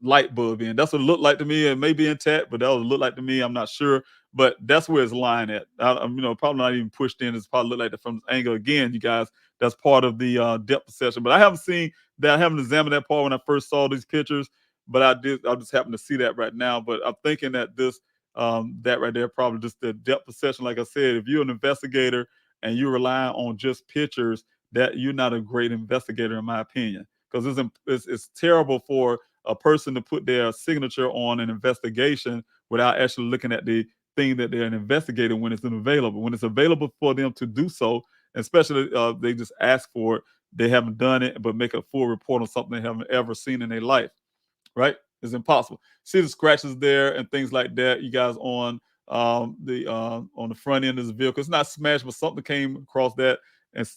light bulb in. That's what it looked like to me. It may be intact, but that would look like to me. I'm not sure, but that's where it's lying at. Probably not even pushed in. It's probably look like that from this angle. Again, you guys, that's part of the depth perception. But I haven't seen that. I haven't examined that part when I first saw these pictures. But I did. I just happened to see that right now. But I'm thinking that that right there probably just the depth perception. Like I said, if you're an investigator and you rely on just pictures, that you're not a great investigator, in my opinion. Because it's terrible for a person to put their signature on an investigation without actually looking at the thing that they're investigating when it's available. When it's available for them to do so, especially they just ask for it, they haven't done it, but make a full report on something they haven't ever seen in their life, right? It's impossible. See the scratches there and things like that. You guys on the front end of the vehicle. It's not smashed, but something came across that and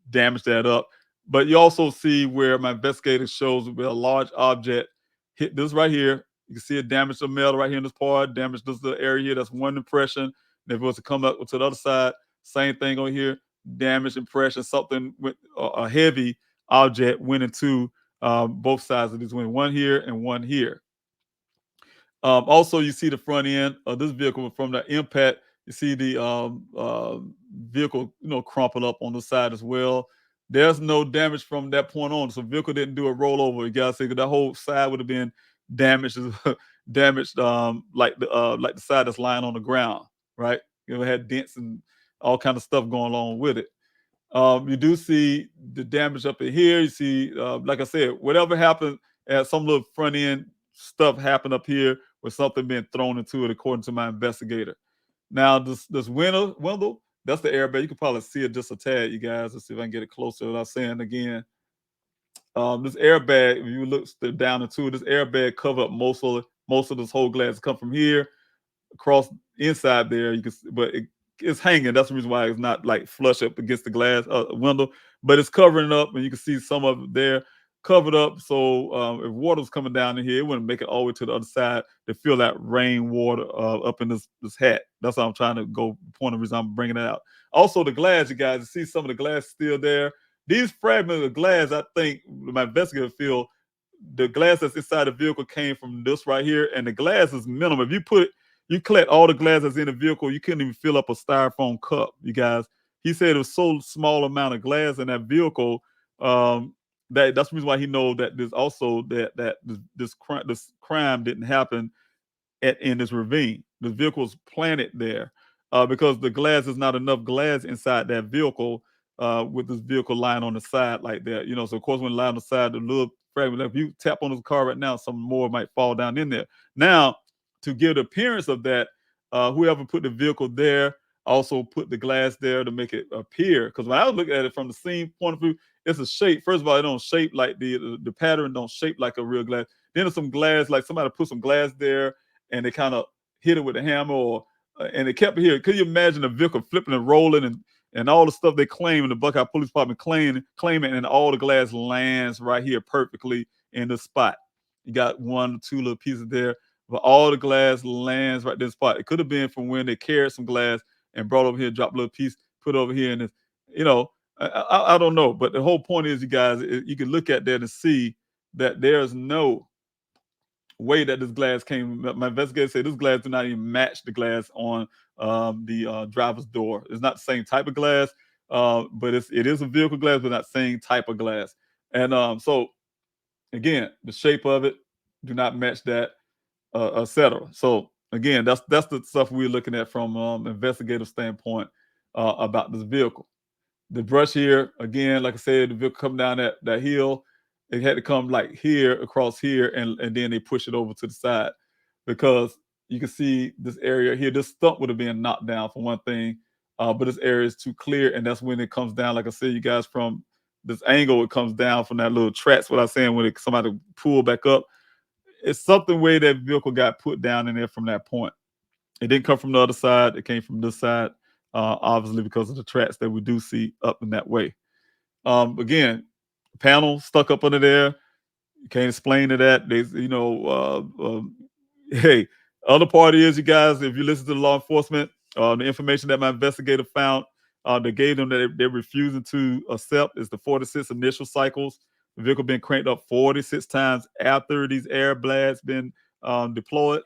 damaged that up. But you also see where my investigator shows where a large object hit this right here. You can see it damaged the metal right here in this part, damaged this little area here. That's one impression. And if it was to come up to the other side, same thing on here, damaged impression. Something with a heavy object went into both sides of this window, one here and one here. Also, you see the front end of this vehicle from the impact. You see the vehicle, crumpled up on the side as well. There's no damage from that point on. So, vehicle didn't do a rollover. You gotta say that whole side would have been damaged, damaged, like the side that's lying on the ground, right? It had dents and all kind of stuff going along with it. You do see the damage up in here. You see, like I said, whatever happened, some little front end stuff happened up here with something being thrown into it, according to my investigator. Now, this window, that's the airbag. You can probably see it just a tad, you guys. Let's see if I can get it closer without saying again. This airbag, if you look down into it, this airbag cover up most of this whole glass. Come from here across inside there. You can, but it's hanging. That's the reason why it's not like flush up against the glass window, but it's covering up, and you can see some of it there covered up. So if water was coming down in here, it wouldn't make it all the way to the other side to feel that rain water up in this hat. That's how I'm trying to go. Point of reason I'm bringing it out. Also, the glass, you guys, you see some of the glass still there. These fragments of glass, I think my investigator feel the glass that's inside the vehicle came from this right here, and the glass is minimal. If you collect all the glass that's in the vehicle, you couldn't even fill up a styrofoam cup, you guys. He said it was so small amount of glass in that vehicle, that's the reason why he knows that there's also this crime didn't happen in this ravine. The vehicle was planted there because the glass is not enough glass inside that vehicle with this vehicle lying on the side like that. So of course when it lying on the side, the little fragment, if you tap on this car right now, some more might fall down in there. Now, to give the appearance of that, whoever put the vehicle there also put the glass there to make it appear. Because when I was looking at it from the scene point of view, it's a shape. First of all, it don't shape like the pattern don't shape like a real glass. Then there's some glass, like somebody put some glass there and they kind of hit it with a hammer, and it kept it here. Could you imagine a vehicle flipping and rolling and all the stuff they claim in the Buckeye Police Department claiming, and all the glass lands right here perfectly in the spot. You got one, two little pieces there, but all the glass lands right this spot. It could have been from when they carried some glass and brought over here, dropped a little piece, put over here, and I don't know. But the whole point is, you guys, you can look at that and see that there's no way that this glass came. My investigator said this glass do not even match the glass on the driver's door. It's not the same type of glass, but it is a vehicle glass, but not same type of glass. And so again, the shape of it do not match that, etc. So again, that's the stuff we're looking at from investigative standpoint about this vehicle. The brush here, again, like I said, the vehicle come down that hill. It had to come like here, across here, and then they push it over to the side because you can see this area here. This stump would have been knocked down for one thing, but this area is too clear, and that's when it comes down. Like I said, you guys, from this angle, it comes down from that little tracks. What I was saying, when somebody pull back up, it's something way that vehicle got put down in there from that point. It didn't come from the other side. It came from this side, obviously because of the tracks that we do see up in that way. Again, panel stuck up under there. You can't explain to that. Hey, other part is, you guys, if you listen to the law enforcement, the information that my investigator found, they gave them that they're refusing to accept is the 46 initial cycles. The vehicle been cranked up 46 times after these air blasts been deployed.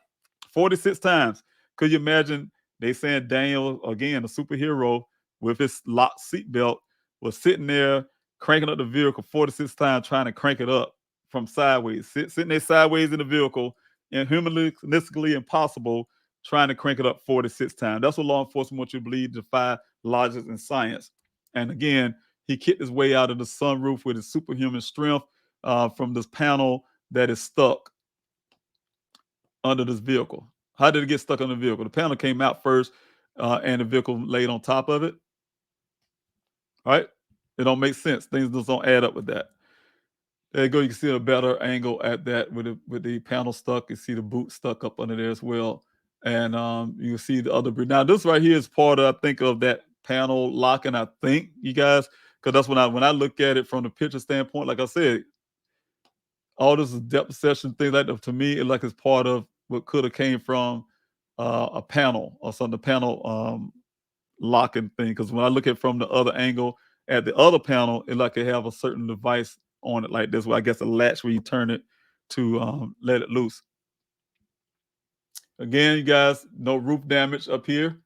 46 times. Could you imagine? They saying Daniel, again, a superhero with his locked seatbelt, was sitting there cranking up the vehicle 46 times, trying to crank it up from sideways, sitting there sideways in the vehicle, and humanistically impossible, trying to crank it up 46 times. That's what law enforcement wants you to believe, defy logic and science. And again, he kicked his way out of the sunroof with his superhuman strength from this panel that is stuck under this vehicle. How did it get stuck on the vehicle? The panel came out first, and the vehicle laid on top of it. Right? It don't make sense. Things just don't add up with that. There you go. You can see a better angle at that with the panel stuck. You see the boot stuck up under there as well, and you can see the other. Now this right here is part of, I think, of that panel locking. I think, you guys, because that's when I look at it from the picture standpoint. Like I said, all this is depth perception things like that. To me, it like it's part of what could have came from a panel or something. The panel locking thing. Because when I look at it from the other angle at the other panel, it like it have a certain device on it like this, where I guess a latch where you turn it to let it loose. Again, you guys, no roof damage up here.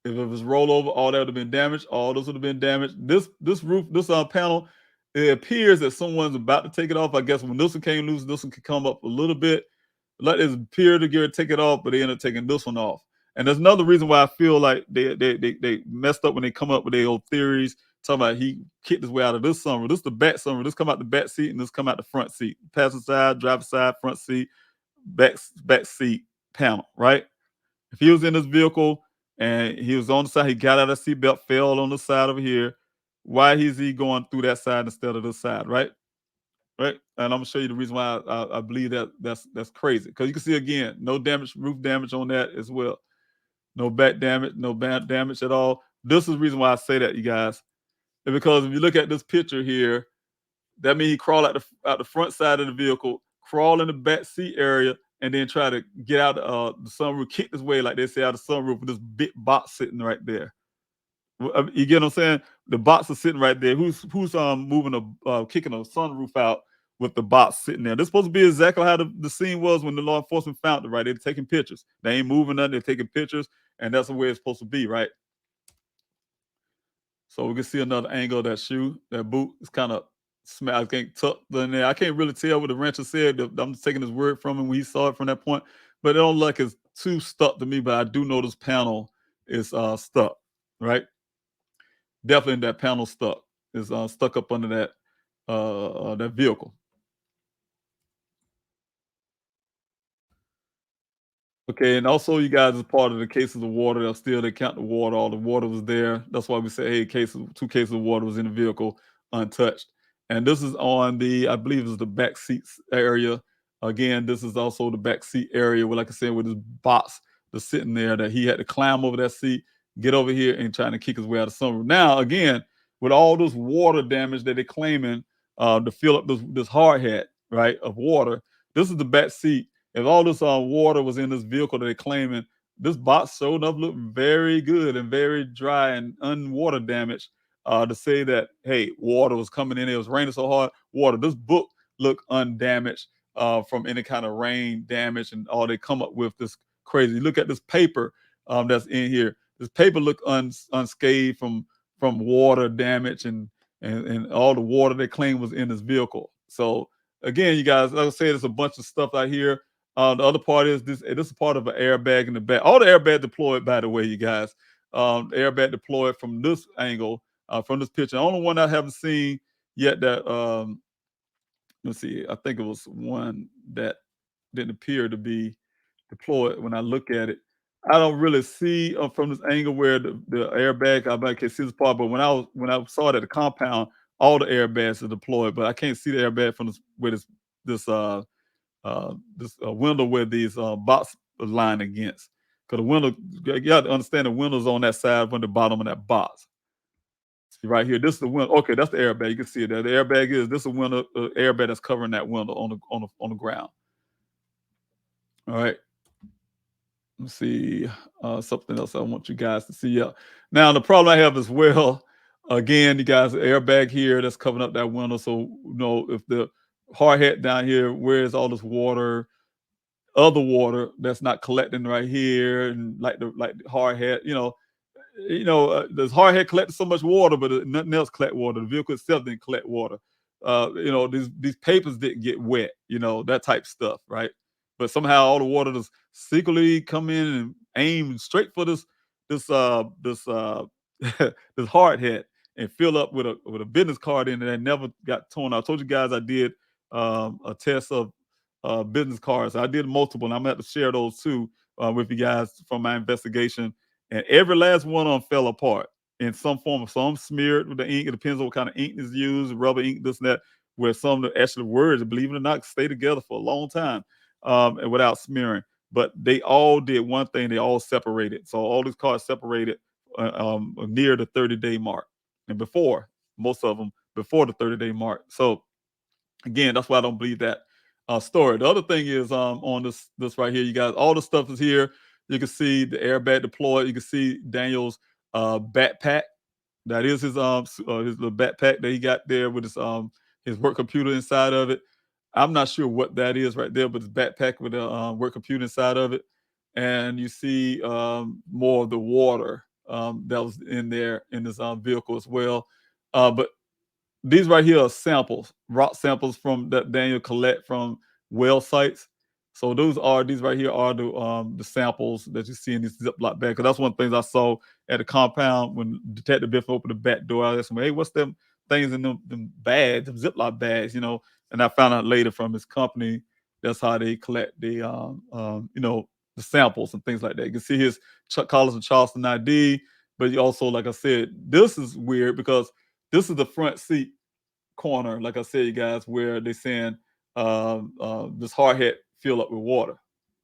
If it was rollover, all that would have been damaged. All those would have been damaged. This roof, this panel, it appears that someone's about to take it off. I guess when this one came loose, this one could come up a little bit. Let it appear to get it, take it off, but they end up taking this one off. And there's another reason why I feel like they messed up when they come up with their old theories, talking about he kicked his way out of this sunroof. This is the back sunroof. This come out the back seat, and this come out the front seat. Passenger side, driver side, front seat, back seat panel, right? If he was in this vehicle and he was on the side, he got out of the seatbelt, fell on the side over here. Why is he going through that side instead of this side, right? Right, and I'm gonna show you the reason why I believe that's crazy. Because you can see, again, no damage, roof damage on that as well. No back damage, no back damage at all. This is the reason why I say that, you guys. And because if you look at this picture here, that means he crawled out the front side of the vehicle, crawl in the back seat area, and then try to get out the sunroof, kick his way, like they say, out of the sunroof with this big box sitting right there. You get what I'm saying? The box is sitting right there. Who's moving kicking a sunroof out with the box sitting there? This is supposed to be exactly how the scene was when the law enforcement found it, right? They're taking pictures. They ain't moving nothing. They're taking pictures, and that's the way it's supposed to be, right? So we can see another angle of that shoe. That boot is kind of smacked. I can't tucked in there. I can't really tell what the rancher said. I'm just taking his word from him when he saw it from that point. But it don't look like it's too stuck to me. But I do know this panel is stuck, right? Definitely that panel stuck. Is stuck up under that vehicle. Okay, and also, you guys, as part of the cases of water, they count the water. All the water was there. That's why we say, hey, two cases of water was in the vehicle untouched. And this is on I believe it's the back seats area. Again, this is also the back seat area where, like I said, with his box that's sitting there, that he had to climb over that seat, get over here, and trying to kick his way out of the sunroof. Now, again, with all this water damage that they're claiming to fill up this hard hat, right, of water, this is the back seat. If all this water was in this vehicle that they're claiming, this box showed enough looked very good and very dry and unwater damaged to say that, hey, water was coming in. It was raining so hard. Water. This book look undamaged from any kind of rain damage, and all they come up with this crazy. Look at this paper that's in here. This paper look unscathed from water damage, and all the water they claim was in this vehicle. So again, you guys, like I said, there's a bunch of stuff out here. The other part is this. This is part of an airbag in the back. All the airbag deployed, by the way, you guys. The airbag deployed from this angle, from this picture. The only one I haven't seen yet that let's see, I think it was one that didn't appear to be deployed when I look at it. I don't really see from this angle where the airbag. I might can see this part, but when I saw it at the compound, all the airbags are deployed, but I can't see the airbag from this where this window where these box are lined against. Because the window, you got to understand the window's on that side from the bottom of that box. See right here, this is the window. Okay, that's the airbag. You can see it there. The airbag is this is a window airbag that's covering that window on the ground. All right. Let's see something else I want you guys to see. Yeah. Now the problem I have as well. Again, you guys, airbag here that's covering up that window. So if the hard hat down here, where's all this water? Other water that's not collecting right here, and like the hard hat, this hard hat collected so much water, but nothing else collect water. The vehicle itself didn't collect water. These papers didn't get wet. That type stuff, right? But somehow all the water just secretly come in and aim straight for this this hard hat and fill up with a business card in it that never got torn out. I told you guys I did a test of business cards. I did multiple, and I'm gonna have to share those too with you guys from my investigation. And every last one of them fell apart in some form. Some smeared with the ink. It depends on what kind of ink is used, rubber ink, this and that. Where some of the actual words, believe it or not, stay together for a long time and without smearing. But they all did one thing. They all separated. So all these cards separated near the 30-day mark, and before most of them before the 30-day mark. So again, that's why I don't believe that story. The other thing is on this right here, you guys, all the stuff is here. You can see the airbag deployed. You can see Daniel's backpack. That is his little backpack that he got there with his work computer inside of it. I'm not sure what that is right there, but it's backpack with a work computer inside of it. And you see more of the water that was in there in this vehicle as well. But these right here are samples, rock samples from that Daniel collect from well sites. So these right here are the samples that you see in these Ziploc bags. Because that's one of the things I saw at the compound when Detective Biff opened the back door. I asked him, "Hey, what's them things in them bags, them Ziploc bags?" And I found out later from his company that's how they collect the samples and things like that. You can see his Chuck Collins and Charleston ID, but you also, like I said, this is weird because this is the front seat corner, like I said, you guys, where they're saying this hard hat fill up with water,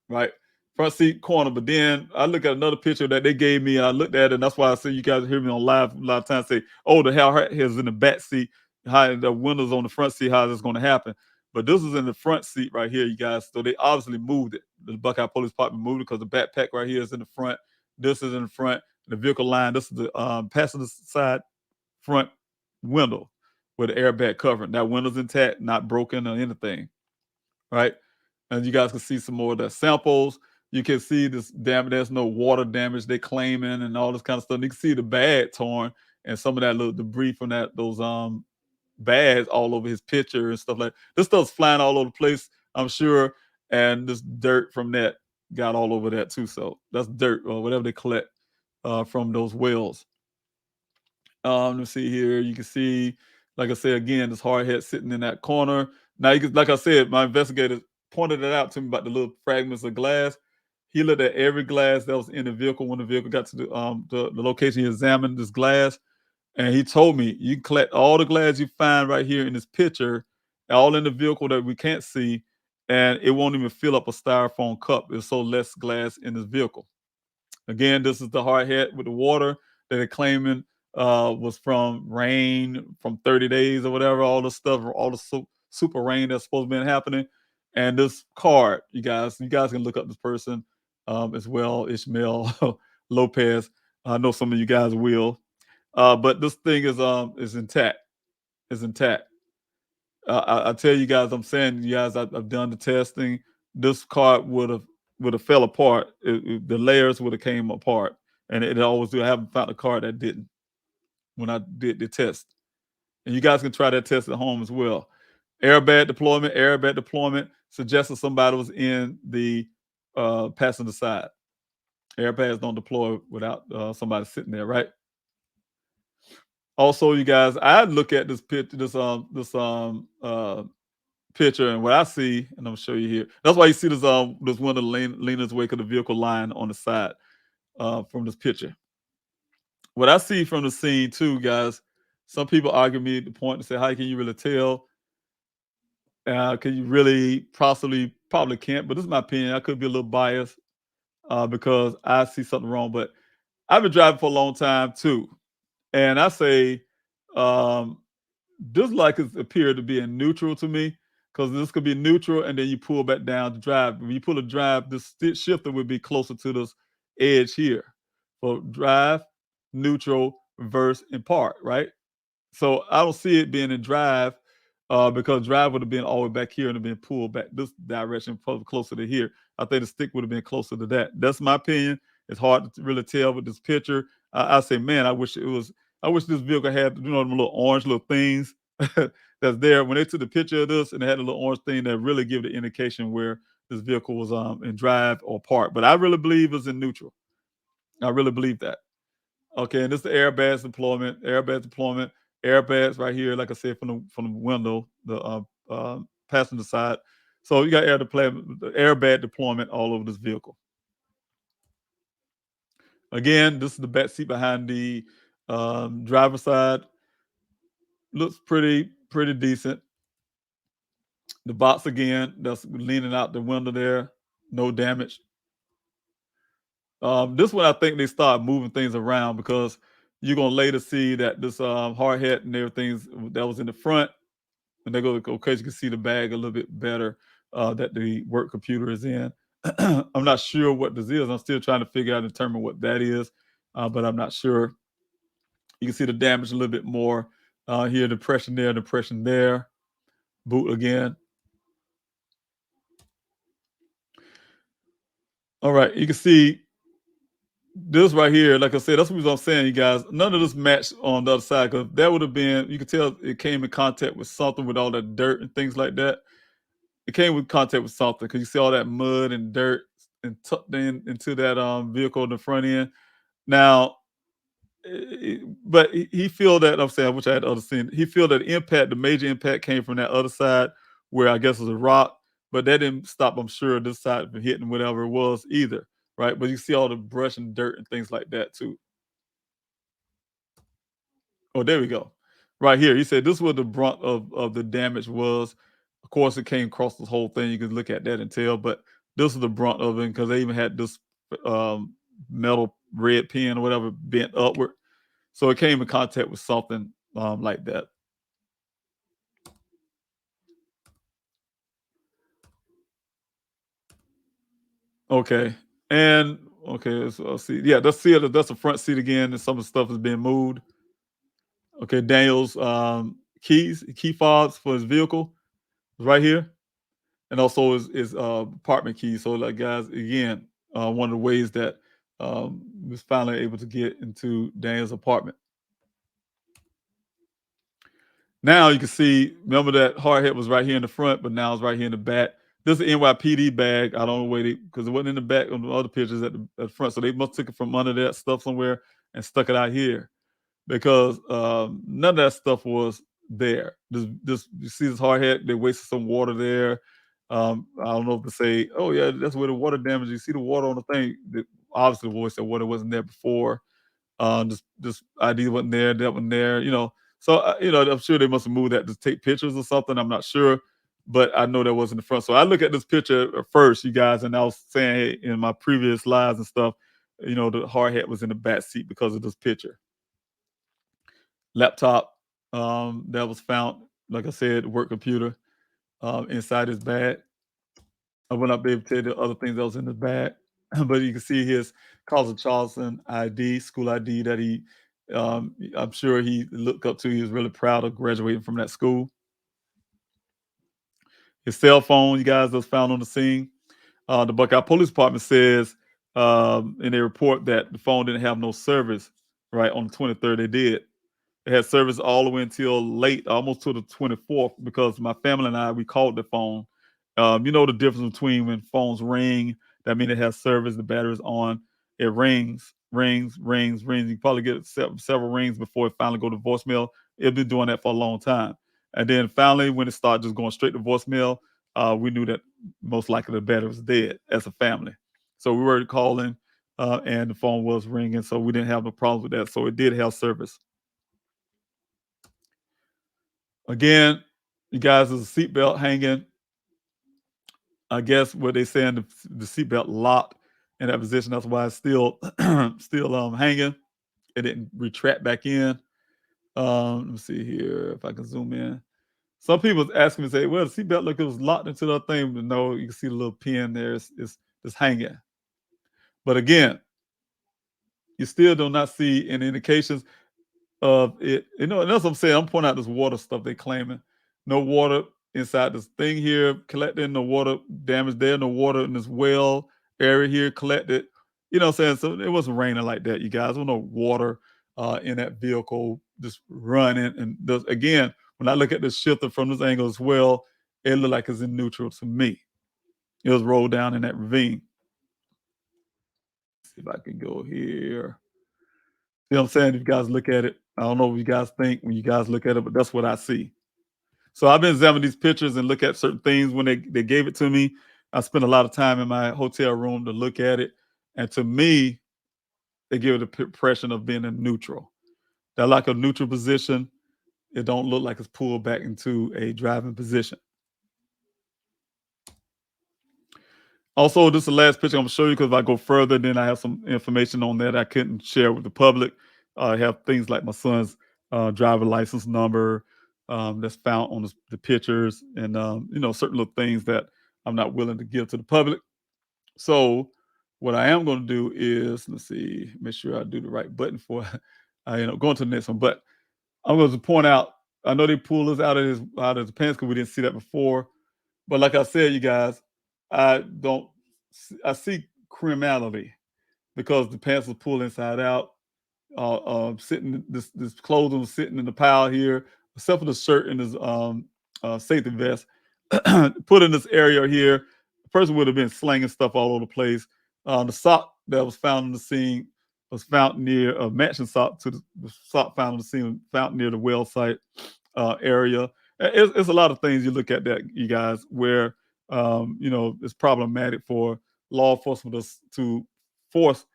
right? Front seat corner. But then I look at another picture that they gave me, and I looked at it, and that's why I say you guys hear me on live a lot of times say, "Oh, the hard hat is in the back seat, how the windows on the front seat, how is this going to happen?" But this is in the front seat right here, you guys. So they obviously moved it. The Buckeye Police Department moved it because the backpack right here is in the front. This is in the front. The vehicle line. This is the passenger side front window with the airbag covering. That window's intact, not broken or anything, right? And you guys can see some more of the samples. You can see this damage. There's no water damage they claiming and all this kind of stuff. You can see the bag torn and some of that little debris from those bags all over his picture and stuff like that. This stuff's flying all over the place, I'm sure. And this dirt from that got all over that too. So that's dirt or whatever they collect from those wells. Let's see here. You can see, like I said, again, this hard hat sitting in that corner. Now, like I said, my investigator pointed it out to me about the little fragments of glass. He looked at every glass that was in the vehicle when the vehicle got to the location. He examined this glass, and he told me you can collect all the glass you find right here in this picture, all in the vehicle that we can't see, and it won't even fill up a styrofoam cup. There's so less glass in this vehicle. Again, this is the hard hat with the water that they're claiming was from rain from 30 days or whatever, all the stuff, all the super rain that's supposed to be happening. And this card, you guys can look up this person as well, Ishmael Lopez. I know some of you guys will. But this thing is intact. Is intact. I tell you guys, I'm saying you guys, I've done the testing. This card would have fell apart. The layers would have came apart, and it always do. I haven't found a card that didn't when I did the test. And you guys can try that test at home as well. Airbag deployment suggested somebody was in the passenger side. Airbags don't deploy without somebody sitting there, right? Also, you guys, I look at this picture, this picture, and what I see, and I'm gonna show you here. That's why you see this window leaning its way because the vehicle lying on the side from this picture. What I see from the scene too, guys. Some people argue me the point and say, "How can you really tell? Can you really possibly probably can't?" But this is my opinion. I could be a little biased because I see something wrong. But I've been driving for a long time too, and I say um, this like is appeared to be in neutral to me because this could be neutral, and then you pull back down to drive. When you pull a drive, this shifter would be closer to this edge here. For drive, neutral, reverse, and park, right? So I don't see it being in drive because drive would have been all the way back here and have been pulled back this direction, probably closer to here. I think the stick would have been closer to that. That's my opinion. It's hard to really tell with this picture. I say, man, I wish it was. I wish this vehicle had, them little orange little things that's there. When they took the picture of this and they had a little orange thing that really give the indication where this vehicle was in drive or park. But I really believe it's in neutral. I really believe that. Okay, and this is the airbags deployment, airbags right here, like I said, from the window, the passenger side. So you got airbag deployment all over this vehicle. Again, this is the back seat behind the driver's side. Looks pretty decent. The box again, that's leaning out the window there, no damage. This one I think they start moving things around because you're gonna later see that this hard hat and everything that was in the front, and they go, okay, you can see the bag a little bit better that the work computer is in. I'm not sure what this is. I'm still trying to figure out and determine what that is, but I'm not sure. You can see the damage a little bit more here, depression there, boot again. All right, you can see this right here. Like I said, that's what I'm saying, you guys. None of this matched on the other side because that would have been. You could tell it came in contact with something with all that dirt and things like that. It came with contact with something because you see all that mud and dirt and tucked in into that vehicle in the front end. Now, but he feel that I'm saying, which I had the other scene. He feel that the major impact came from that other side where I guess was a rock, but that didn't stop. I'm sure this side from hitting whatever it was either, right? But you see all the brush and dirt and things like that too. Oh, there we go. Right here. He said this was the brunt of the damage was. Of course, it came across this whole thing. You can look at that and tell, but this is the brunt of it because they even had this um, metal red pin or whatever bent upward. So it came in contact with something like that. Okay. And okay, so I'll see. Yeah, that's the front seat again, and some of the stuff is being moved. Okay, Daniel's key fobs for his vehicle is right here. And also his apartment key. So, like, guys, again, one of the ways that was finally able to get into Daniel's apartment. Now you can see. Remember that hard hat was right here in the front, but now it's right here in the back. This is an NYPD bag. I don't know where they because it wasn't in the back on the other pictures at the front. So they must took it from under that stuff somewhere and stuck it out here because none of that stuff was there. This you see this hard hat, they wasted some water there. I don't know if to say, oh yeah, that's where the water damage. You see the water on the thing. That obviously, the voice said water wasn't there before. This ID wasn't there, that one there. So I'm sure they must have moved that to take pictures or something. I'm not sure, but I know that was in the front. So I look at this picture first, you guys, and I was saying hey, in my previous lives and stuff, the hard hat was in the back seat because of this picture. Laptop that was found, like I said, work computer inside his bag. I will not be able to tell you the other things that was in his bag, but you can see his Carlson Charleston ID, school ID that I'm sure he looked up to. He was really proud of graduating from that school. His cell phone, you guys, was found on the scene. The Buckeye Police Department says in their report that the phone didn't have no service. Right on the 23rd, they did. It had service all the way until late, almost to the 24th, because my family and I, we called the phone. You know the difference between when phones ring, that means it has service, the battery's on. It rings, rings, rings, rings. You probably get several rings before it finally go to voicemail. It's been doing that for a long time. And then finally, when it started just going straight to voicemail, we knew that most likely the battery was dead as a family. So we were calling, and the phone was ringing, so we didn't have no problems with that. So it did have service. Again, you guys, there's a seatbelt hanging. I guess what they saying the seatbelt locked in that position. That's why it's still still hanging. It didn't retract back in. Let me see here if I can zoom in. Some people asking me, say, well, the seatbelt look, it was locked into the thing, but no, you can see the little pin there. It's hanging. But again, you still do not see any indications of it. You know, and that's what I'm saying. I'm pointing out this water stuff they claiming. No water inside this thing here collecting, no water damage there, no water in this well area here collected. You know what I'm saying? So it wasn't raining like that, you guys. There was no water in that vehicle just running. And again, when I look at the shifter from this angle as well, it looked like it's in neutral to me. It was rolled down in that ravine. See if I can go here. You know what I'm saying? If you guys look at it, I don't know what you guys think when you guys look at it, but that's what I see. So I've been examining these pictures and look at certain things when they gave it to me. I spent a lot of time in my hotel room to look at it. And to me, they give it the impression of being in neutral. They're like a neutral position. It don't look like it's pulled back into a driving position. Also, this is the last picture I'm gonna show you because if I go further, then I have some information on that I couldn't share with the public. I have things like my son's driver license number that's found on the pictures, and you know certain little things that I'm not willing to give to the public. So, what I am going to do is let's see, make sure I do the right button for going to the next one. But I'm going to point out. I know they pulled us out of his pants because we didn't see that before. But like I said, you guys, I don't. I see criminality because the pants was pulled inside out. Sitting this clothing was sitting in the pile here, except for the shirt and his safety vest. Put in this area here. The person would have been slinging stuff all over the place. The sock that was found on the scene was found near a matching sock to the sock found on the scene, found near the well site area. It's a lot of things you look at that, you guys, where you know it's problematic for law enforcement to force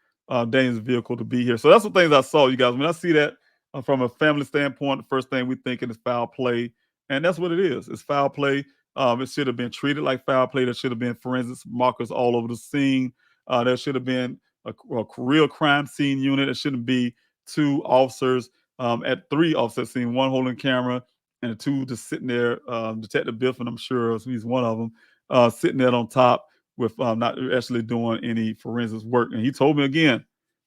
Daniel's vehicle to be here. So that's the things I saw, you guys. When I see that from a family standpoint, the first thing we thinking is foul play, and that's what it is. It's foul play. It should have been treated like foul play. There should have been forensics markers all over the scene. There should have been a real crime scene unit. It shouldn't be two officers at three officers scene, one holding camera and the two just sitting there. Detective Biffin, I'm sure he's one of them, sitting there on top with not actually doing any forensics work. And he told me again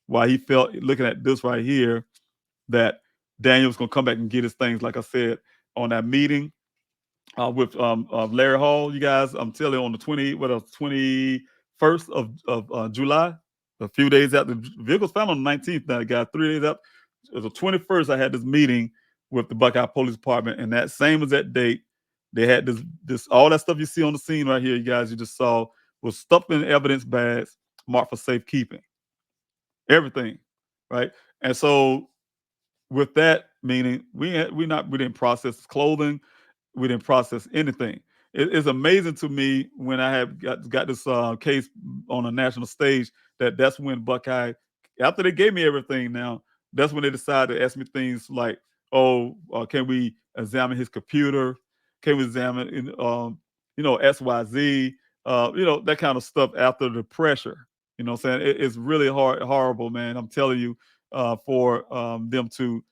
why he felt looking at this right here that Daniel was going to come back and get his things. Like I said on that meeting with Larry Hall, you guys. I'm telling you, on the 21st of July, a few days after the vehicles found on the 19th. Now, guys, 3 days up, the 21st, I had this meeting with the Buckeye Police Department, and that same as that date, they had this all that stuff you see on the scene right here, you guys. You just saw was stuffed in evidence bags marked for safekeeping. Everything, right? And so, with that meaning, we didn't process clothing, we didn't process anything. It's amazing to me when I have got this case on a national stage that's when Buckeye, after they gave me everything now, that's when they decided to ask me things like, oh, can we examine his computer? Can we examine, XYZ, that kind of stuff after the pressure. You know what I'm saying? It's really horrible, man. I'm telling you, for them to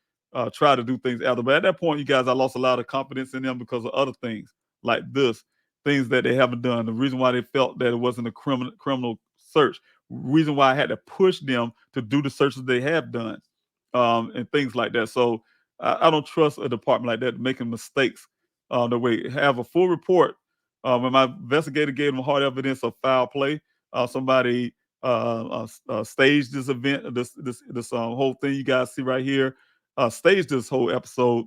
try to do things after. But at that point, you guys, I lost a lot of confidence in them because of other things like this, things that they haven't done. The reason why they felt that it wasn't a criminal search, reason why I had to push them to do the searches they have done, and things like that. So I don't trust a department like that making mistakes. The way have a full report. When my investigator gave them hard evidence of foul play, somebody staged this event, this whole thing you guys see right here, staged this whole episode,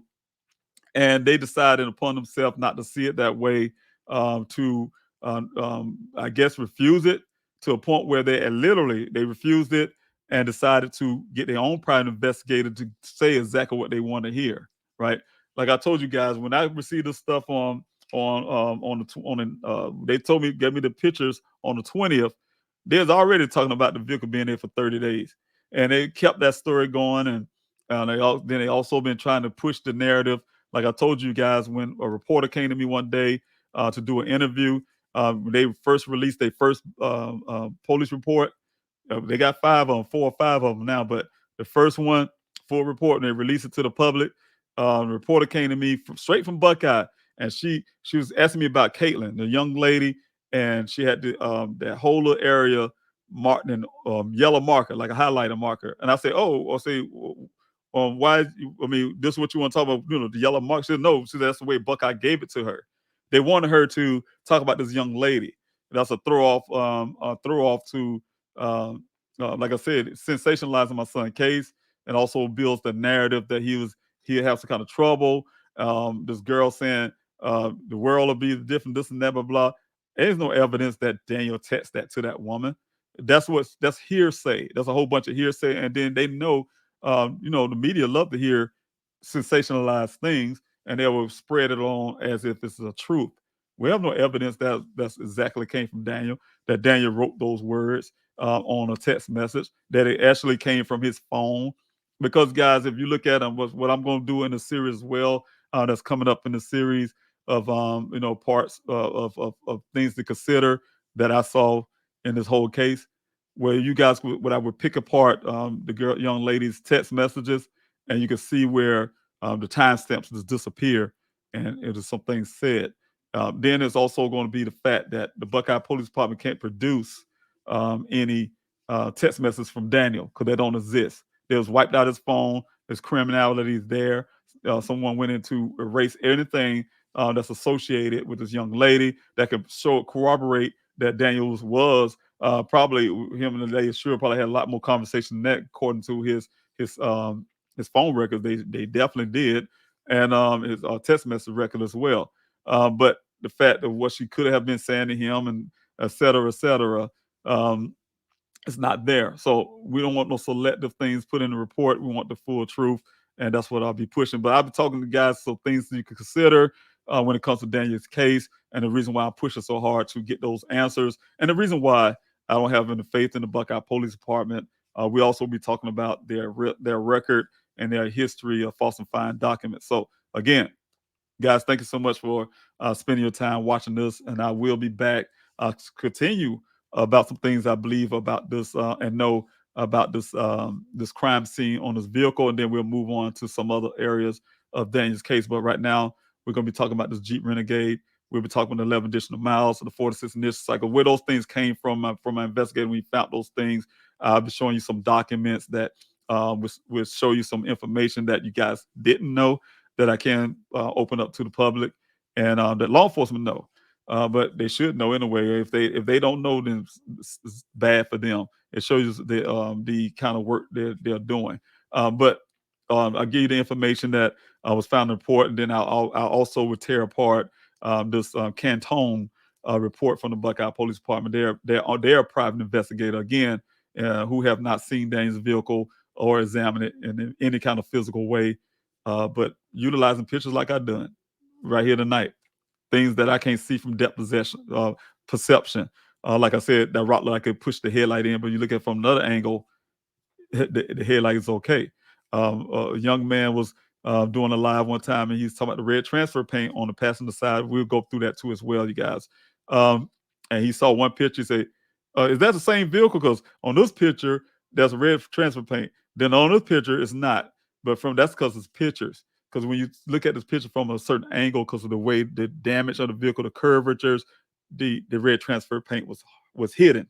and they decided upon themselves not to see it that way, to I guess refuse it to a point where they refused it and decided to get their own private investigator to say exactly what they want to hear. Right, like I told you guys, when I received this stuff they told me, get me the pictures on the 20th. They was already talking about the vehicle being there for 30 days, and they kept that story going, and they also been trying to push the narrative. Like I told you guys, when a reporter came to me one day to do an interview, they first released their first police report. They got 5 of them, 4 or 5 of them now, but the first one, full report, and they released it to the public. The reporter came to me straight from Buckeye, and she was asking me about Caitlin, the young lady, and she had that whole little area marked in yellow marker, like a highlighter marker. And I say, oh, I say, why? I mean, this is what you want to talk about? The yellow mark. She said, no, she said, that's the way Buckeye gave it to her. They wanted her to talk about this young lady. That's a throw off to, like I said, sensationalizing my son's case, and also builds the narrative that he had some kind of trouble. This girl saying the world will be different, this and that, blah blah. There's no evidence that Daniel texted that to that woman. That's hearsay. That's a whole bunch of hearsay, and then they know, the media love to hear sensationalized things, and they will spread it on as if it's a truth. We have no evidence that that's exactly came from Daniel. That Daniel wrote those words on a text message. That it actually came from his phone. Because guys, if you look at them, what I'm going to do in the series as well, that's coming up in the series of parts of things to consider that I saw in this whole case, where you guys would I would pick apart young lady's text messages, and you can see where the timestamps just disappear, and it is some things said. Then there's also going to be the fact that the Buckeye Police Department can't produce any text messages from Daniel because they don't exist. They was wiped out his phone. There's criminality there. Someone went in to erase anything that's associated with this young lady that could corroborate that Daniels was probably him and the lady sure probably had a lot more conversation than that, according to his phone records. They definitely did, and his text message record as well. But the fact of what she could have been saying to him, and et cetera, it's not there. So we don't want no selective things put in the report. We want the full truth, and that's what I'll be pushing. But I'll be talking to guys so things that you can consider when it comes to Daniel's case, and the reason why I'm pushing so hard to get those answers, and the reason why I don't have any faith in the Buckeye Police Department. We also be talking about their record and their history of falsifying documents. So again, guys, thank you so much for spending your time watching this, and I will be back to continue about some things I believe about this and know about this crime scene on this vehicle, and then we'll move on to some other areas of Daniel's case. But right now, we're going to be talking about this Jeep Renegade. We'll be talking about the 11 additional miles of the 46 initial cycle, where those things came from my investigator. When we found those things, I'll be showing you some documents that will show you some information that you guys didn't know, that I can open up to the public, and that law enforcement know. But they should know anyway. If they don't know, then it's bad for them. It shows you the kind of work they're doing. But I'll give you the information that was found in the report, and then I'll also would tear apart this Canton report from the Buckeye Police Department. They're a private investigator again, who have not seen Daniel's vehicle or examined it in any kind of physical way, but utilizing pictures like I've done right here tonight, things that I can't see from depth perception. Like I said, that rock light, I could push the headlight in, but you look at it from another angle, the headlight is okay. A young man was doing a live one time, and he's talking about the red transfer paint on the passenger side. We'll go through that too as well, you guys. And he saw one picture. He said, "Is that the same vehicle? Because on this picture, there's a red transfer paint. Then on this picture, it's not. But that's because it's pictures. Because when you look at this picture from a certain angle, because of the way the damage of the vehicle, the curvatures, the red transfer paint was hidden.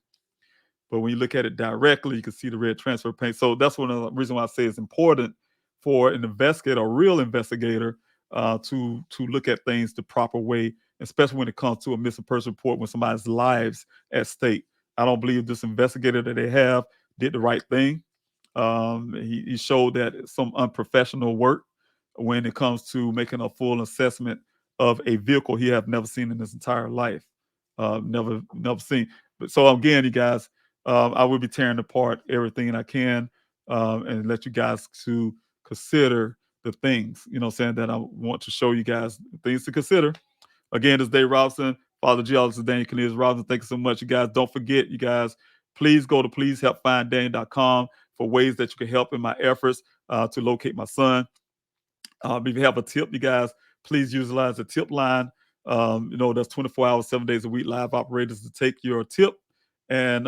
But when you look at it directly, you can see the red transfer paint. So that's one of the reasons why I say it's important for an investigator, a real investigator, to look at things the proper way especially when it comes to a missing person report when somebody's lives at stake. I don't believe this investigator that they have did the right thing. He showed that some unprofessional work when it comes to making a full assessment of a vehicle he have never seen in his entire life. Never seen. But so again, you guys, I will be tearing apart everything I can, and let you guys to consider the things, saying that I want to show you guys things to consider. Again, this is Dave Robinson, Father Geologist Daniel Cornelius Robinson. Thank you so much, you guys. Don't forget, you guys, please go to pleasehelpfinddaniel.com for ways that you can help in my efforts to locate my son. If you have a tip, you guys, please utilize the tip line. That's 24 hours, 7 days a week, live operators to take your tip. And,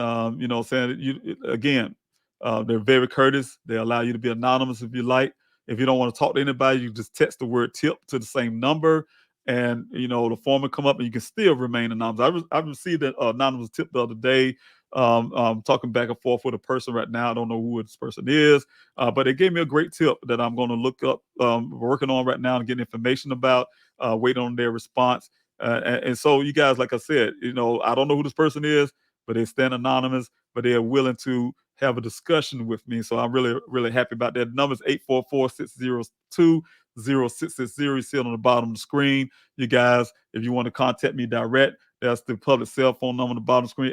saying, again, they're very courteous. They allow you to be anonymous if you like. If you don't want to talk to anybody, you just text the word tip to the same number. And, the form will come up and you can still remain anonymous. I received an anonymous tip the other day. I'm talking back and forth with a person right now. I don't know who this person is. But they gave me a great tip that I'm going to look up, working on right now and getting information about, waiting on their response. And so you guys, like I said, I don't know who this person is, but they stand anonymous, but they are willing to have a discussion with me. So I'm really, really happy about that. The number is 844-602-0660. See it on the bottom of the screen. You guys, if you want to contact me direct, that's the public cell phone number on the bottom of the screen,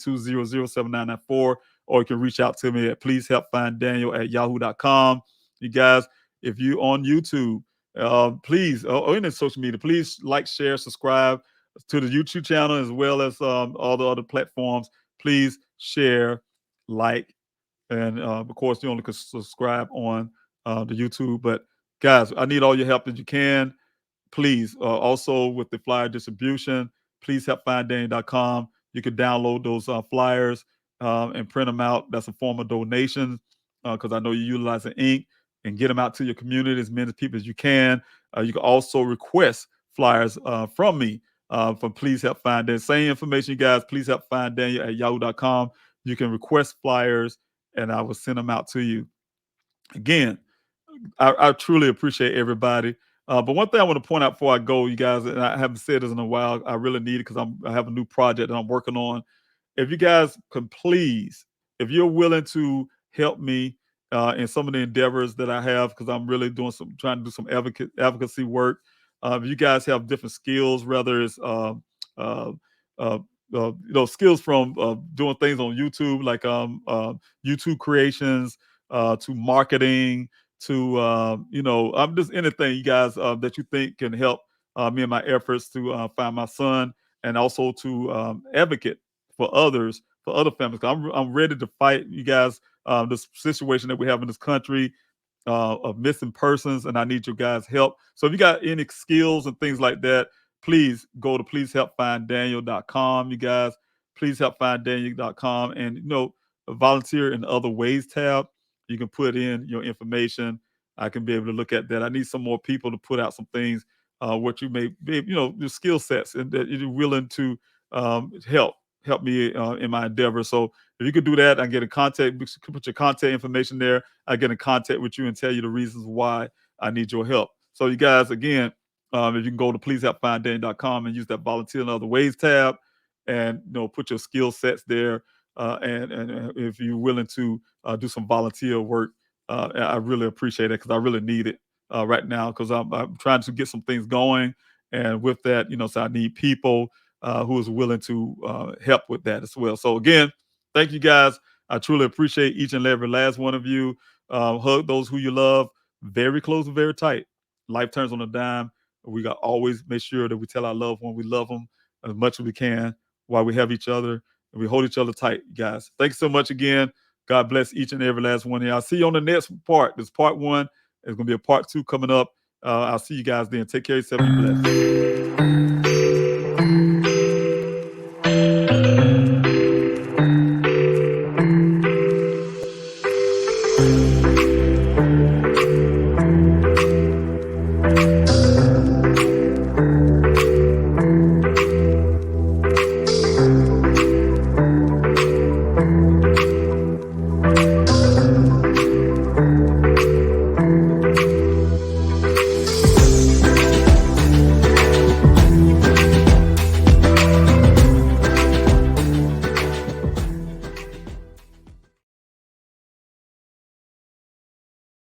803-200-7994. Or you can reach out to me at pleasehelpfinddaniel@yahoo.com. You guys, if you on YouTube, please, or any social media, please like, share, subscribe to the YouTube channel as well as all the other platforms. Please share, like, and of course, you only can subscribe on the YouTube. But guys, I need all your help that you can. Please, also with the flyer distribution, please helpfinddaniel.com. You can download those flyers and print them out. That's a form of donation because I know you're utilizing ink, and get them out to your community, as many people as you can. You can also request flyers from me from Please Help Find Daniel. Same information, you guys. Please Help Find Daniel at yahoo.com. You can request flyers and I will send them out to you. Again, I truly appreciate everybody. But one thing I want to point out before I go, you guys, and I haven't said this in a while, I really need it because I have a new project that I'm working on. If you guys can please, if you're willing to help me in some of the endeavors that I have, because I'm really trying to do some advocacy work. If you guys have different skills, whether it's uh, skills from doing things on YouTube, like YouTube creations, to marketing, to I'm just anything, you guys, that you think can help me in my efforts to find my son, and also to advocate for others, for other families. I'm ready to fight, you guys, this situation that we have in this country of missing persons, and I need your guys' help. So if you got any skills and things like that, please go to pleasehelpfinddaniel.com, you guys. Pleasehelpfinddaniel.com, and volunteer in other ways tab. You can put in your information. I can be able to look at that. I need some more people to put out some things, what you may be, your skill sets, and that you're willing to help me in my endeavor. So if you could do that, I get in contact. You can put your contact information there. I get in contact with you and tell you the reasons why I need your help. So you guys, again, if you can go to pleasehelpfinddaniel.com and use that volunteer in other ways tab, and put your skill sets there, and if you're willing to do some volunteer work, I really appreciate it, because I really need it right now, because I'm trying to get some things going, and with that, so I need people who is willing to help with that as well. So again, thank you guys. I truly appreciate each and every last one of you. Hug those who you love very close and very tight. Life turns on a dime. We got always make sure that we tell our loved one we love them as much as we can while we have each other, and we hold each other tight, guys. Thanks so much again. God bless each and every last one of y'all. I'll see you on the next part. This part one. There's going to be a part two coming up. I'll see you guys then. Take care of yourself. Be blessed.